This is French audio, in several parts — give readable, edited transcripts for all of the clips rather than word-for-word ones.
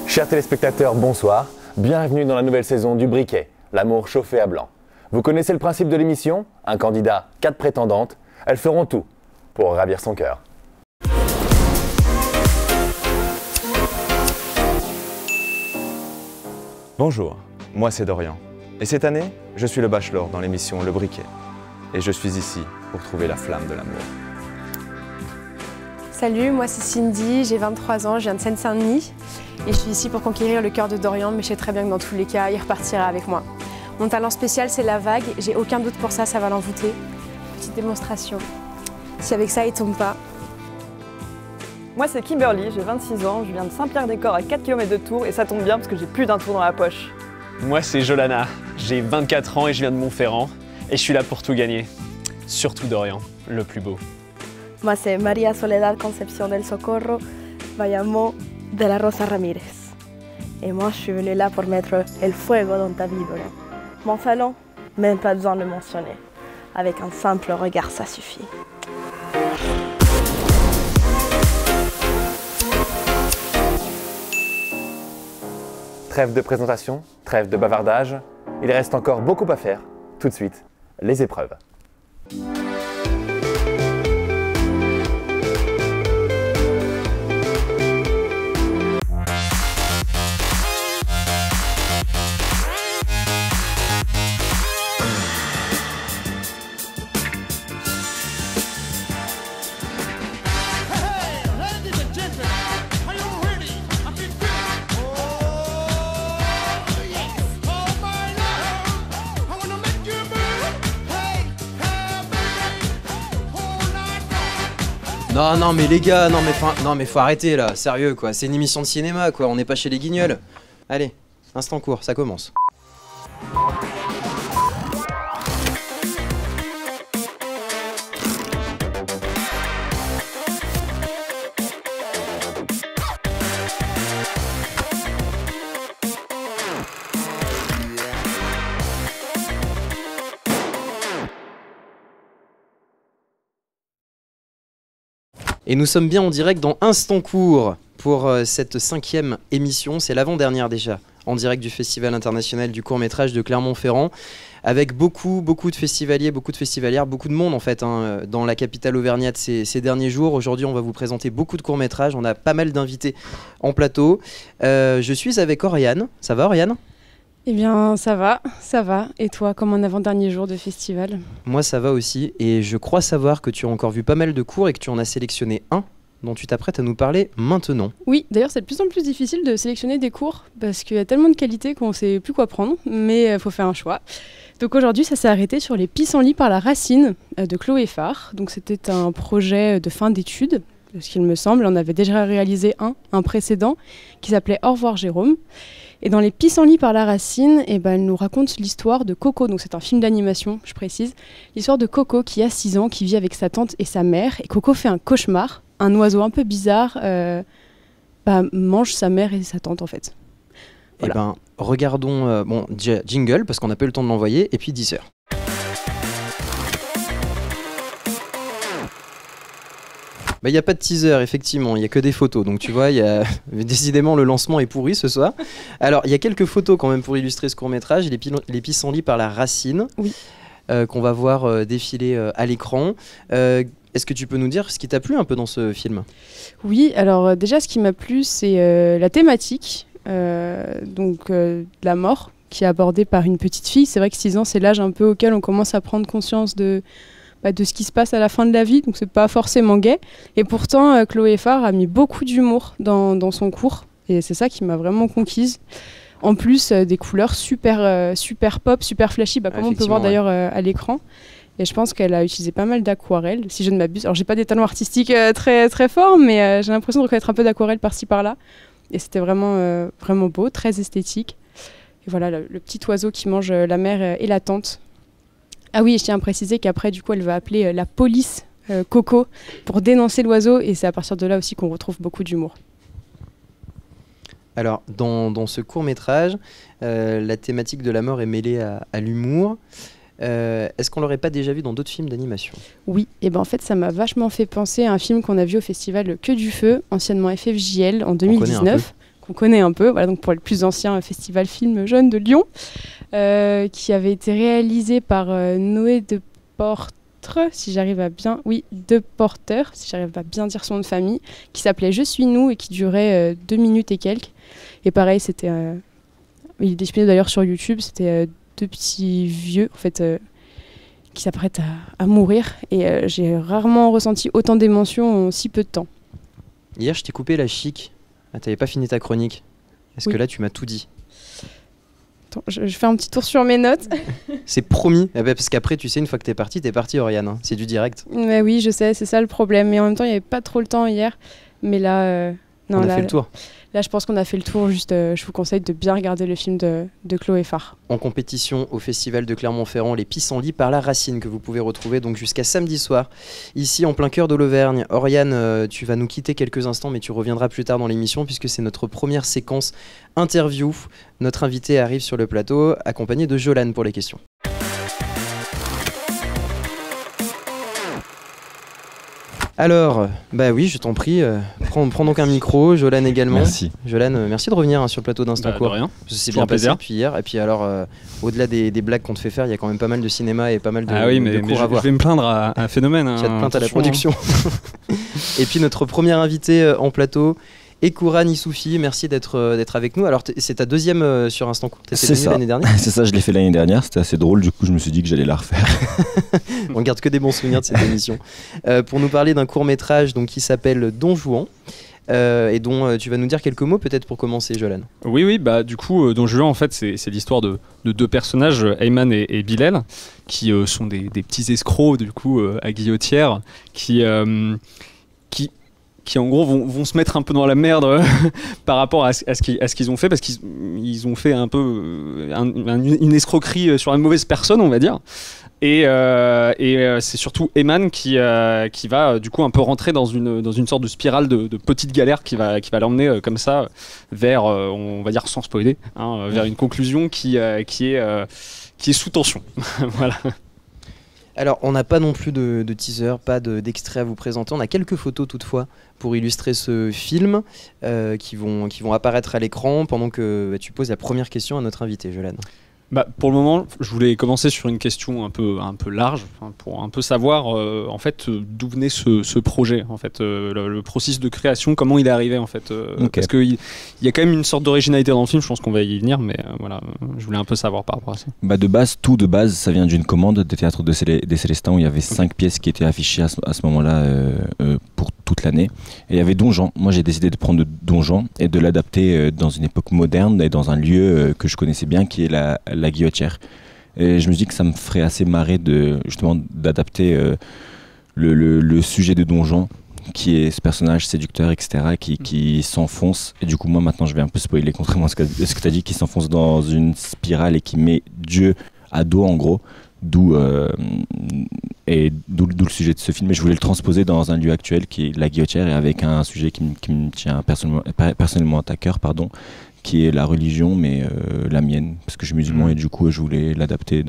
Chers téléspectateurs, bonsoir. Bienvenue dans la nouvelle saison du Briquet, l'amour chauffé à blanc. Vous connaissez le principe de l'émission? Un candidat, 4 prétendantes. Elles feront tout pour ravir son cœur. Bonjour, moi c'est Dorian. Et cette année, je suis le bachelor dans l'émission Le Briquet. Et je suis ici pour trouver la flamme de l'amour. Salut, moi c'est Cindy, j'ai 23 ans, je viens de Seine-Saint-Denis et je suis ici pour conquérir le cœur de Dorian, mais je sais très bien que dans tous les cas, il repartira avec moi. Mon talent spécial, c'est la vague, j'ai aucun doute pour ça, ça va l'envoûter. Petite démonstration. Si avec ça, il tombe pas. Moi c'est Kimberly, j'ai 26 ans, je viens de Saint-Pierre-des-Corps à 4 km de Tours et ça tombe bien parce que j'ai plus d'un tour dans la poche. Moi c'est Jolana, j'ai 24 ans et je viens de Montferrand et je suis là pour tout gagner. Surtout Dorian, le plus beau. Moi, c'est María Soledad Concepción del Socorro, Bayamo de la Rosa Ramírez. Et moi, je suis venue là pour mettre el fuego dans ta vie, Dorian. Mon talent, même pas besoin de le mentionner. Avec un simple regard, ça suffit. Trêve de présentation, trêve de bavardage. Il reste encore beaucoup à faire. Tout de suite, les épreuves. Non mais les gars, non mais faut arrêter là, sérieux quoi, c'est une émission de cinéma quoi, on n'est pas chez les Guignols. Allez, instant court, ça commence. Et nous sommes bien en direct dans Instant Court pour cette 5e émission, c'est l'avant-dernière déjà, en direct du Festival international du court-métrage de Clermont-Ferrand, avec beaucoup de festivaliers, beaucoup de festivalières, beaucoup de monde en fait dans la capitale auvergnate ces derniers jours. Aujourd'hui on va vous présenter beaucoup de courts-métrages, on a pas mal d'invités en plateau. Je suis avec Oriane, ça va Oriane ? Eh bien, ça va. Et toi, comme en avant-dernier jour de festival? Moi, ça va aussi. Et je crois savoir que tu as encore vu pas mal de cours et que tu en as sélectionné un dont tu t'apprêtes à nous parler maintenant. Oui, d'ailleurs, c'est de plus en plus difficile de sélectionner des cours parce qu'il y a tellement de qualité qu'on ne sait plus quoi prendre, mais il faut faire un choix. Donc aujourd'hui, ça s'est arrêté sur Les pissenlits par la racine de Chloé Farr. Donc c'était un projet de fin d'études, ce qu'il me semble. On avait déjà réalisé un précédent qui s'appelait Au revoir Jérôme. Et dans Les pissenlits par la racine, elle nous raconte l'histoire de Coco, donc c'est un film d'animation, je précise, l'histoire de Coco qui a 6 ans, qui vit avec sa tante et sa mère, et Coco fait un cauchemar, un oiseau un peu bizarre mange sa mère et sa tante en fait. Voilà. Regardons, jingle, parce qu'on n'a pas eu le temps de l'envoyer, et puis 10 heures. Il n'y a pas de teaser, effectivement, il n'y a que des photos. Donc tu vois, décidément le lancement est pourri ce soir. Alors, il y a quelques photos quand même pour illustrer ce court-métrage. Les pissenlits par la racine, oui. Qu'on va voir défiler à l'écran. Est-ce que tu peux nous dire ce qui t'a plu un peu dans ce film ? Oui, alors déjà ce qui m'a plu, c'est la thématique, la mort, qui est abordée par une petite fille. C'est vrai que 6 ans, c'est l'âge un peu auquel on commence à prendre conscience de ce qui se passe à la fin de la vie, donc c'est pas forcément gai. Et pourtant, Chloé Farr a mis beaucoup d'humour dans son cours, et c'est ça qui m'a vraiment conquise. En plus, des couleurs super pop, super flashy, comme on peut voir d'ailleurs à l'écran. Et je pense qu'elle a utilisé pas mal d'aquarelle, si je ne m'abuse. Alors j'ai pas des talents artistiques très forts, mais j'ai l'impression de reconnaître un peu d'aquarelle par-ci par-là. Et c'était vraiment beau, très esthétique. Et voilà, le petit oiseau qui mange la mère et la tante. Ah oui, je tiens à préciser qu'après, du coup, elle va appeler la police Coco pour dénoncer l'oiseau. Et c'est à partir de là aussi qu'on retrouve beaucoup d'humour. Alors, dans ce court-métrage, la thématique de la mort est mêlée à l'humour. Est-ce qu'on l'aurait pas déjà vu dans d'autres films d'animation? Oui, et en fait ça m'a vachement fait penser à un film qu'on a vu au festival Que du Feu, anciennement FFJL, en 2019, qu'on connaît un peu, voilà, donc pour le plus ancien festival film jeune de Lyon, qui avait été réalisé par Noé Deportre, si j'arrive à bien, oui, Deporter, si j'arrive à bien dire son nom de famille, qui s'appelait Je suis nous et qui durait 2 minutes et quelques. Et pareil, c'était, il est disponible d'ailleurs sur YouTube, c'était 2 petits vieux, en fait, qui s'apprêtent à mourir. Et j'ai rarement ressenti autant d'émotions en si peu de temps. Hier, je t'ai coupé la chic. Ah, t'avais pas fini ta chronique. Est-ce Oui. que là, tu m'as tout dit? Attends, je fais un petit tour sur mes notes. C'est promis. Eh ben, parce qu'après, tu sais, une fois que t'es parti, Oriane. Hein. C'est du direct. Mais oui, je sais, c'est ça le problème. Mais en même temps, il n'y avait pas trop le temps hier. Mais là, non, On a là, fait le tour. Là, je pense qu'on a fait le tour. Juste, je vous conseille de bien regarder le film de Chloé Farr. En compétition au Festival de Clermont-Ferrand, Les Pissenlits par la Racine, que vous pouvez retrouver donc jusqu'à samedi soir, ici en plein cœur de l'Auvergne. Oriane, tu vas nous quitter quelques instants, mais tu reviendras plus tard dans l'émission, puisque c'est notre première séquence interview. Notre invité arrive sur le plateau, accompagné de Jolane pour les questions. Alors, bah oui, je t'en prie, prends donc un micro, Jolane également. Merci. Jolane, merci de revenir sur le plateau d'Instant De Court. rien. C'est Toujours bien un passé plaisir. depuis hier. Et puis alors, au-delà des blagues qu'on te fait faire, il y a quand même pas mal de cinéma et pas mal de, Ah oui, mais de cours à je voir. vais me plaindre à un phénomène. Tu vas te plaindre à la attention, production. Et puis notre premier invité en plateau, Ekoura Nissoufi, merci d'être avec nous. Alors c'est ta deuxième sur Instant Court. T'étais C'est venue ça. l'année dernière. C'est ça, je l'ai fait l'année dernière, c'était assez drôle, du coup je me suis dit que j'allais la refaire. On garde que des bons souvenirs de cette émission. Pour nous parler d'un court-métrage donc, qui s'appelle Don Juan. Et dont tu vas nous dire quelques mots peut-être pour commencer, Jolane. Oui, bah du coup, Don Juan, en fait, c'est l'histoire de 2 personnages, Ayman et Bilal, qui sont des petits escrocs, du coup, à guillotière, qui en gros vont se mettre un peu dans la merde par rapport à ce qu'ils ont fait, parce qu'ils ont fait un peu une escroquerie sur une mauvaise personne, on va dire. Et c'est surtout Ayman qui va du coup un peu rentrer dans une sorte de spirale de petites galères qui va l'emmener comme ça vers, on va dire sans spoiler, vers une conclusion qui est sous tension. Voilà. Alors, on n'a pas non plus de teaser, pas d'extrait à vous présenter. On a quelques photos toutefois pour illustrer ce film qui vont apparaître à l'écran pendant que tu poses la première question à notre invité, Jolane. Bah, pour le moment, je voulais commencer sur une question un peu large, pour un peu savoir en fait d'où venait ce projet, en fait, le processus de création, comment il est arrivé en fait, Ok. parce qu'il y a quand même une sorte d'originalité dans le film. Je pense qu'on va y venir, mais voilà, je voulais un peu savoir par rapport à ça. Bah de base, ça vient d'une commande des théâtres des Célestins où il y avait 5 pièces qui étaient affichées à ce moment-là pour toute l'année. Et il y avait Don Juan. Moi j'ai décidé de prendre Don Juan et de l'adapter dans une époque moderne et dans un lieu que je connaissais bien qui est la Guillotière. Et je me dis que ça me ferait assez marrer d'adapter le sujet de Don Juan, qui est ce personnage séducteur, etc., qui s'enfonce. Et du coup, moi, maintenant, je vais un peu spoiler, contrairement à ce que tu as dit, qui s'enfonce dans une spirale et qui met Dieu à dos, en gros. D'où le sujet de ce film. Et je voulais le transposer dans un lieu actuel qui est la Guillotière, et avec un sujet qui me tient personnellement à cœur, qui est la religion, mais la mienne, parce que je suis musulman, et du coup, je voulais l'adapter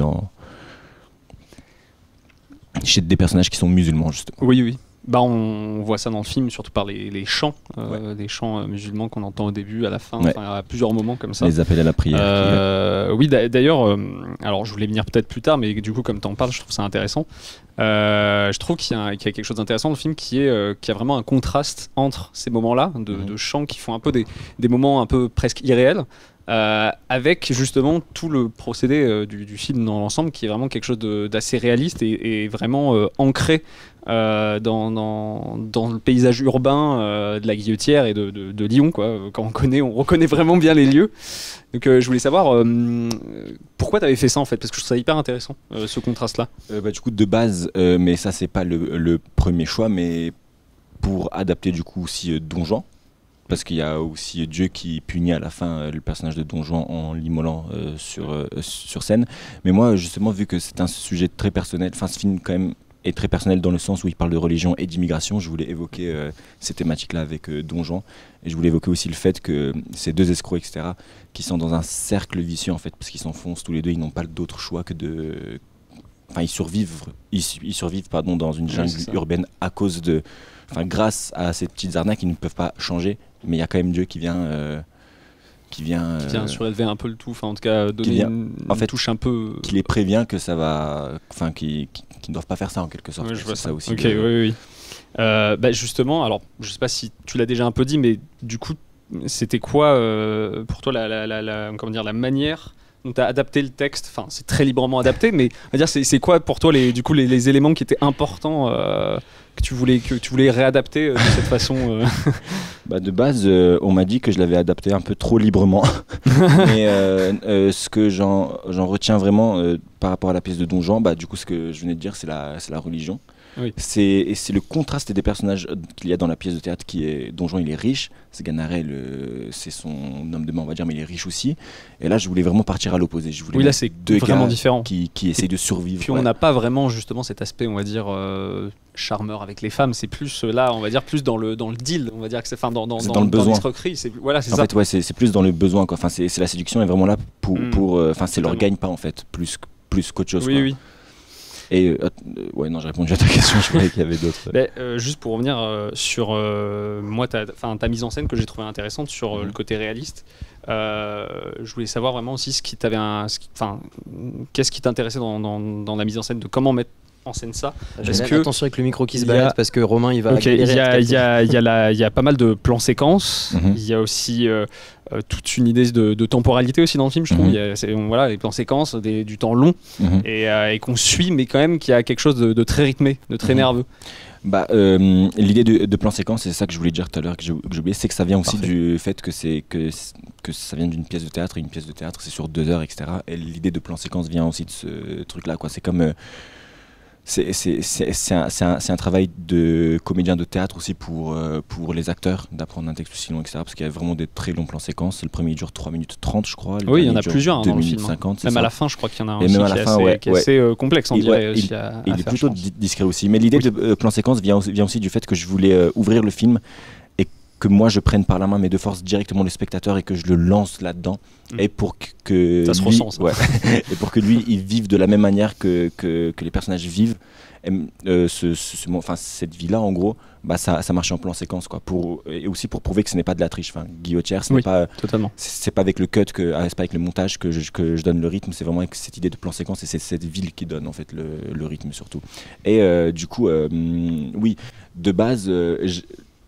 chez des personnages qui sont musulmans, justement. Oui. Bah, on voit ça dans le film, surtout par les chants, des chants musulmans qu'on entend au début, à la fin, Ouais. à plusieurs moments comme ça. Les appels à la prière. Oui, d'ailleurs, alors je voulais venir peut-être plus tard, mais du coup, comme tu en parles, je trouve ça intéressant. Je trouve qu'il y a quelque chose d'intéressant dans le film qui a vraiment un contraste entre ces moments-là de chants qui font un peu des moments un peu presque irréels, avec justement tout le procédé du film dans l'ensemble, qui est vraiment quelque chose d'assez réaliste et vraiment ancré dans le paysage urbain de la Guillotière et de Lyon, quoi. Quand on reconnaît vraiment bien les lieux. Donc je voulais savoir pourquoi tu avais fait ça en fait, parce que je trouve ça hyper intéressant, ce contraste-là. Du coup, de base, mais ça, c'est pas le premier choix, mais pour adapter du coup aussi Don Juan, parce qu'il y a aussi Dieu qui punit à la fin le personnage de Don Juan en l'immolant sur scène. Mais moi, justement, vu que c'est un sujet très personnel, ce film quand même est très personnel dans le sens où il parle de religion et d'immigration, je voulais évoquer ces thématiques-là avec Don Juan. Et je voulais évoquer aussi le fait que ces 2 escrocs, etc., qui sont dans un cercle vicieux, en fait, parce qu'ils s'enfoncent tous les 2, ils n'ont pas d'autre choix que de... Enfin, ils survivent dans une jungle urbaine à cause grâce à ces petites arnaques, ils ne peuvent pas changer, mais il y a quand même Dieu qui vient qui vient surélever un peu le tout, enfin en tout cas donner une touche un peu... Qui les prévient que ça va... Enfin, qui ne doivent pas faire ça en quelque sorte. Ouais, je vois ça aussi. Ok, oui. Justement, alors je sais pas si tu l'as déjà un peu dit, mais du coup, c'était quoi pour toi la manière dont tu as adapté le texte? Enfin, c'est très librement adapté, mais on va dire, c'est quoi pour toi les éléments qui étaient importants que tu voulais réadapter de cette façon De base, on m'a dit que je l'avais adapté un peu trop librement. Mais ce que j'en retiens vraiment par rapport à la pièce de Don Juan, du coup, ce que je venais de dire, c'est la religion. Oui. C'est le contraste des personnages qu'il y a dans la pièce de théâtre qui est Don Juan, il est riche, Sganarelle c'est son homme de main on va dire, mais il est riche aussi. Et là je voulais vraiment partir à l'opposé. Je voulais là c'est deux vraiment gars différent. Qui essayent de survivre. Puis on n'a pas vraiment justement cet aspect on va dire charmeur avec les femmes. C'est plus là on va dire plus dans le deal. On va dire que c'est dans le besoin. L'escroquerie. C'est en ça. fait ouais c'est plus dans le besoin quoi. Enfin c'est la séduction est vraiment là pour c'est leur gagne pas en fait plus qu'autre chose. Oui. Et non, j'ai répondu à ta question, je croyais qu'il y avait d'autres. Juste pour revenir sur moi, ta mise en scène que j'ai trouvé intéressante sur le côté réaliste. Je voulais savoir vraiment aussi qu'est-ce qui t'intéressait dans la mise en scène, de comment mettre en scène ça. Attention avec le micro qui se balade parce que Romain il va. Ok, il y a pas mal de plans séquences. Il y a aussi toute une idée de temporalité aussi dans le film, je trouve. Il y a les plans séquences, du temps long et qu'on suit, mais quand même qu'il y a quelque chose de très rythmé, de très nerveux. L'idée de plan séquence, c'est ça que je voulais dire tout à l'heure que j'ai oublié, c'est que ça vient aussi du fait que ça vient d'une pièce de théâtre, et une pièce de théâtre c'est sur 2 heures, etc. Et l'idée de plan séquence vient aussi de ce truc-là, quoi. C'est comme c'est un travail de comédien de théâtre aussi pour les acteurs, d'apprendre un texte aussi long, etc. Parce qu'il y a vraiment des très longs plans séquences. Le premier dure 3 minutes 30, je crois. Oui, il y en a plusieurs dans le film. 50, même ça. à la fin, je crois qu'il y en a un et aussi qui est assez complexe, on dirait. Il est plutôt discret aussi. Mais l'idée de plan séquence vient aussi du fait que je voulais ouvrir le film et que moi je prenne par la main mais de force directement le spectateur et que je le lance là-dedans. Et pour que ça se lui, ressent, ça. et pour que lui il vive de la même manière que les personnages vivent. Cette vie-là, en gros, ça marche en plan séquence, quoi. Et aussi pour prouver que ce n'est pas de la triche. Enfin, Guillotière, ce n'est pas, totalement. C'est pas avec le cut, c'est pas avec le montage que je donne le rythme. C'est vraiment avec cette idée de plan séquence et c'est cette ville qui donne en fait le rythme surtout. Et du coup, oui, de base.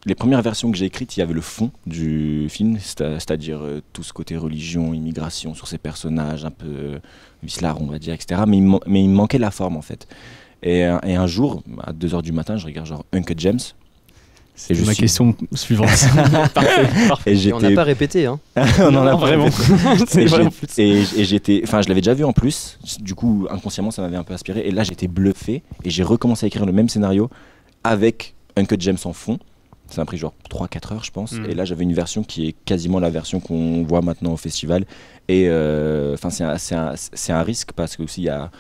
Les premières versions que j'ai écrites, il y avait le fond du film, c'est-à-dire tout ce côté religion, immigration sur ces personnages, un peu vicelard, on va dire, etc. Mais il me manquait la forme, en fait. Et un jour, à 2h du matin, je regarde genre Uncut Gems. C'est ma question suivante. Parfait. Et on n'a pas répété, hein. On en a vraiment. Et j'étais, je l'avais déjà vu en plus. Du coup, inconsciemment, ça m'avait un peu inspiré. Et là, j'étais bluffé. Et j'ai recommencé à écrire le même scénario avec Uncut Gems en fond. Ça m'a pris genre 3-4 heures, je pense. Et là, j'avais une version qui est quasiment la version qu'on voit maintenant au festival. Et c'est un risque parce que aussi il y a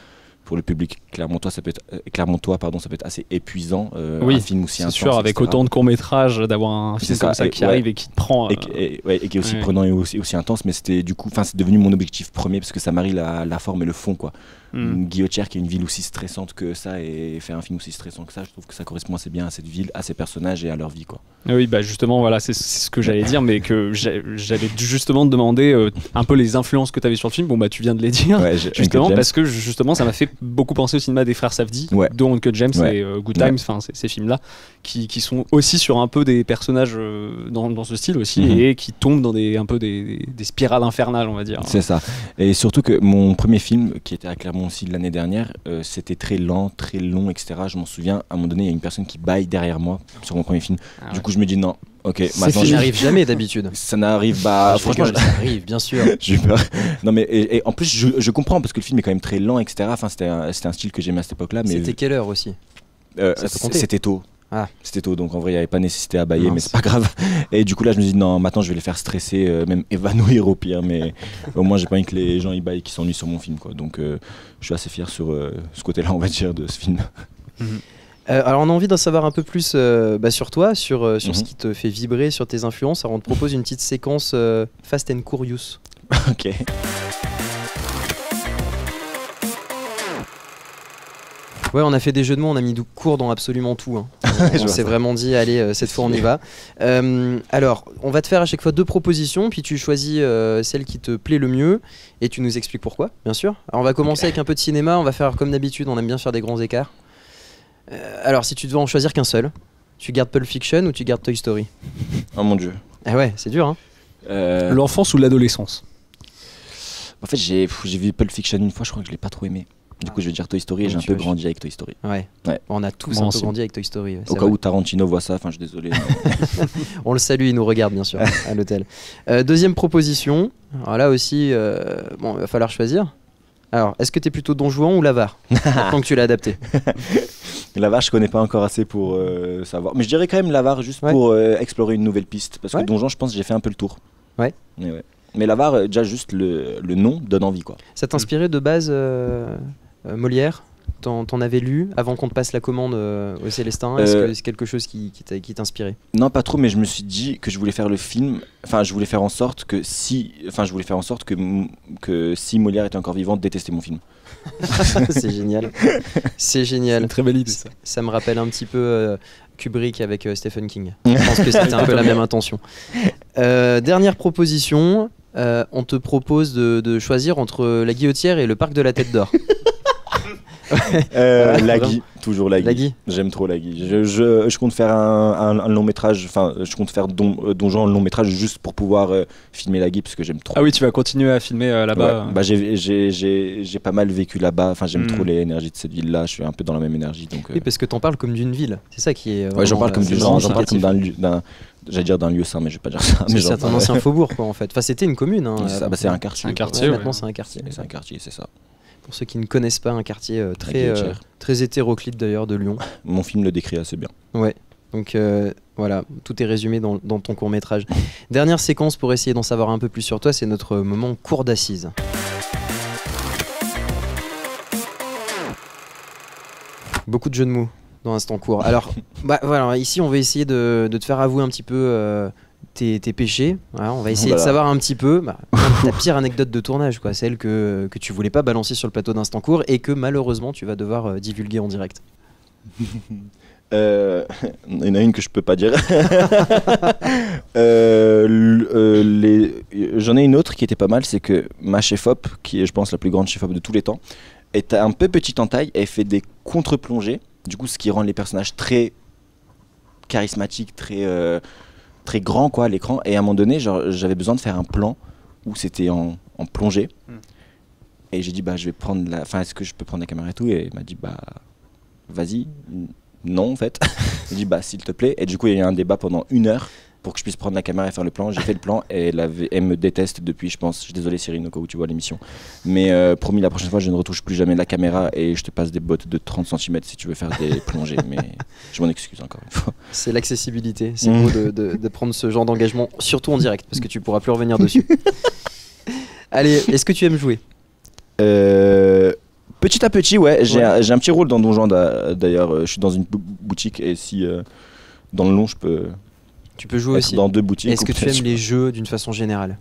pour le public clermontois, ça peut être assez épuisant. Un film aussi intense. C'est sûr, avec autant de courts-métrages, d'avoir un film comme ça qui arrive et qui te prend. Et qui est aussi prenant et aussi intense, mais c'était du coup, c'est devenu mon objectif premier parce que ça marie la forme et le fond, quoi. Guillotière, qui est une ville aussi stressante que ça, et faire un film aussi stressant que ça, je trouve que ça correspond assez bien à cette ville, à ses personnages et à leur vie, quoi. Oui, justement, voilà, c'est ce que j'allais dire, mais que j'allais justement te demander un peu les influences que tu avais sur le film. Bon, tu viens de les dire, justement, parce que justement, ça m'a fait beaucoup penser au cinéma des frères Safdie, dont Uncut Gems et Good Times, ces films-là, qui sont aussi sur un peu des personnages dans ce style aussi, et qui tombent dans des spirales infernales, on va dire. C'est ça. Et surtout que mon premier film, qui était à Clermont aussi de l'année dernière, c'était très lent, très long, etc. Je m'en souviens, à un moment donné, il y a une personne qui baille derrière moi sur mon premier film. Du coup, je me dis non. Ok, ça n'arrive jamais d'habitude. Ça n'arrive, franchement, ça arrive, bien sûr. J'ai eu peur. Non, mais et en plus, je comprends parce que le film est quand même très lent, etc. C'était un style que j'aimais à cette époque-là. Mais c'était quelle heure aussi? C'était tôt. C'était tôt, donc en vrai il n'y avait pas nécessité à bailler, mais c'est pas grave. Et du coup là je me dis non, maintenant je vais les faire stresser, même évanouir au pire, mais au moins j'ai pas envie que les gens y baillent qui s'ennuient sur mon film, quoi. Donc je suis assez fier sur ce côté-là, on va dire, de ce film. Alors on a envie d'en savoir un peu plus sur toi, sur ce qui te fait vibrer, sur tes influences. Alors on te propose une petite séquence Fast and Curious. Ok. Ouais, on a fait des jeux de mots, on a mis du cours dans absolument tout, hein. On s'est vraiment dit, allez, cette fois on y va. Alors, on va te faire à chaque fois 2 propositions, puis tu choisis celle qui te plaît le mieux, et tu nous expliques pourquoi, bien sûr. Alors, on va commencer avec un peu de cinéma, on va faire comme d'habitude, on aime bien faire des grands écarts. Alors, si tu devais en choisir qu'un seul, tu gardes Pulp Fiction ou tu gardes Toy Story? Oh mon dieu. Ah ouais, c'est dur, hein. L'enfance ou l'adolescence? En fait, j'ai vu Pulp Fiction une fois, je crois que je l'ai pas trop aimé. Du coup, je vais dire Toy Story et j'ai un peu grandi avec Toy Story. Ouais. Ouais. On a tous Moi un aussi. peu grandi avec Toy Story. Ouais, Au cas où Tarantino voit ça, enfin, je suis désolé. On le salue, il nous regarde bien sûr à l'hôtel. Deuxième proposition. Alors là aussi, bon, il va falloir choisir. Alors, est-ce que t'es plutôt Don Juan ou l'Avare maintenant que tu l'as adapté? L'Avare, je connais pas encore assez pour savoir. Mais je dirais quand même l'Avare juste Ouais. pour explorer une nouvelle piste. Parce Ouais. que Donjon, je pense que j'ai fait un peu le tour. Ouais. Mais l'Avare, déjà juste le nom donne envie, quoi. Ça t'inspirait de base Molière? T'en avais lu avant qu'on te passe la commande au Célestin? Est-ce que c'est quelque chose qui t'inspirait? Non, pas trop, mais je me suis dit que je voulais faire le film. Enfin, je voulais faire en sorte que si Molière était encore vivant, détester mon film. C'est génial. C'est génial. C'est une très belle idée, ça. Ça me rappelle un petit peu Kubrick avec Stephen King. Je pense que c'était un peu la même intention. Dernière proposition. On te propose de choisir entre la Guillotière et le parc de la Tête d'Or. Lagui, toujours Lagui. Lagui. J'aime trop Lagui. Je compte faire un long métrage, enfin, je compte faire Donjon en long métrage juste pour pouvoir filmer Lagui parce que j'aime trop. Ah oui, tu vas continuer à filmer là-bas. Ouais. Bah, j'ai pas mal vécu là-bas. Enfin, j'aime trop les énergies de cette ville-là. Je suis un peu dans la même énergie. Donc, Oui, parce que t'en parles comme d'une ville. C'est ça qui est. ouais, j'en parle comme c'est d'une vraiment j'en parle comme significatif. j'allais dire d'un lieu sain, mais je vais pas dire ça. Mais C'est un ancien faubourg, quoi, en fait. Enfin, c'était une commune. Hein, c'est ça, bah, c'est un quartier. C'est un quoi. quartier. Ouais, ouais. maintenant, c'est un quartier. C'est un quartier, c'est ça. Pour ceux qui ne connaissent pas, un quartier Guillotière. très hétéroclite d'ailleurs de Lyon. Mon film le décrit assez bien. Ouais. Donc voilà, tout est résumé dans ton court-métrage. Dernière séquence pour essayer d'en savoir un peu plus sur toi, c'est notre moment cours d'assises. Beaucoup de jeux de mots dans Instant Court. Alors, voilà, ici on va essayer de te faire avouer un petit peu tes péchés. Voilà, on va essayer de savoir un petit peu ta pire anecdote de tournage, quoi, celle que tu voulais pas balancer sur le plateau d'Instant Court et que malheureusement tu vas devoir divulguer en direct. Il y en a une que je peux pas dire. J'en ai une autre qui était pas mal, c'est que ma chef-op, qui est je pense la plus grande chef-op de tous les temps, est un peu petite en taille, elle fait des contre-plongées, du coup ce qui rend les personnages très charismatiques, très grands quoi à l'écran, et à un moment donné j'avais besoin de faire un plan où c'était en plongée, et j'ai dit bah je vais prendre est-ce que je peux prendre la caméra et tout, et elle m'a dit bah vas-y. Non en fait. J'ai dit bah s'il te plaît, et du coup il y a eu un débat pendant 1 heure pour que je puisse prendre la caméra et faire le plan. J'ai fait le plan et elle me déteste depuis, je pense. Je suis désolé Cyrine au cas où tu vois l'émission, mais promis la prochaine fois je ne retouche plus jamais la caméra et je te passe des bottes de 30 cm si tu veux faire des plongées, mais je m'en excuse encore une fois. C'est l'accessibilité, c'est beau de prendre ce genre d'engagement, surtout en direct parce que tu pourras plus revenir dessus. Allez, est-ce que tu aimes jouer? Petit à petit, ouais. J'ai un petit rôle dans Donjon d'ailleurs. Je suis dans une boutique et si dans le long je peux. Tu peux jouer être aussi. dans 2 boutiques. Est-ce que tu aimes les jeux d'une façon générale?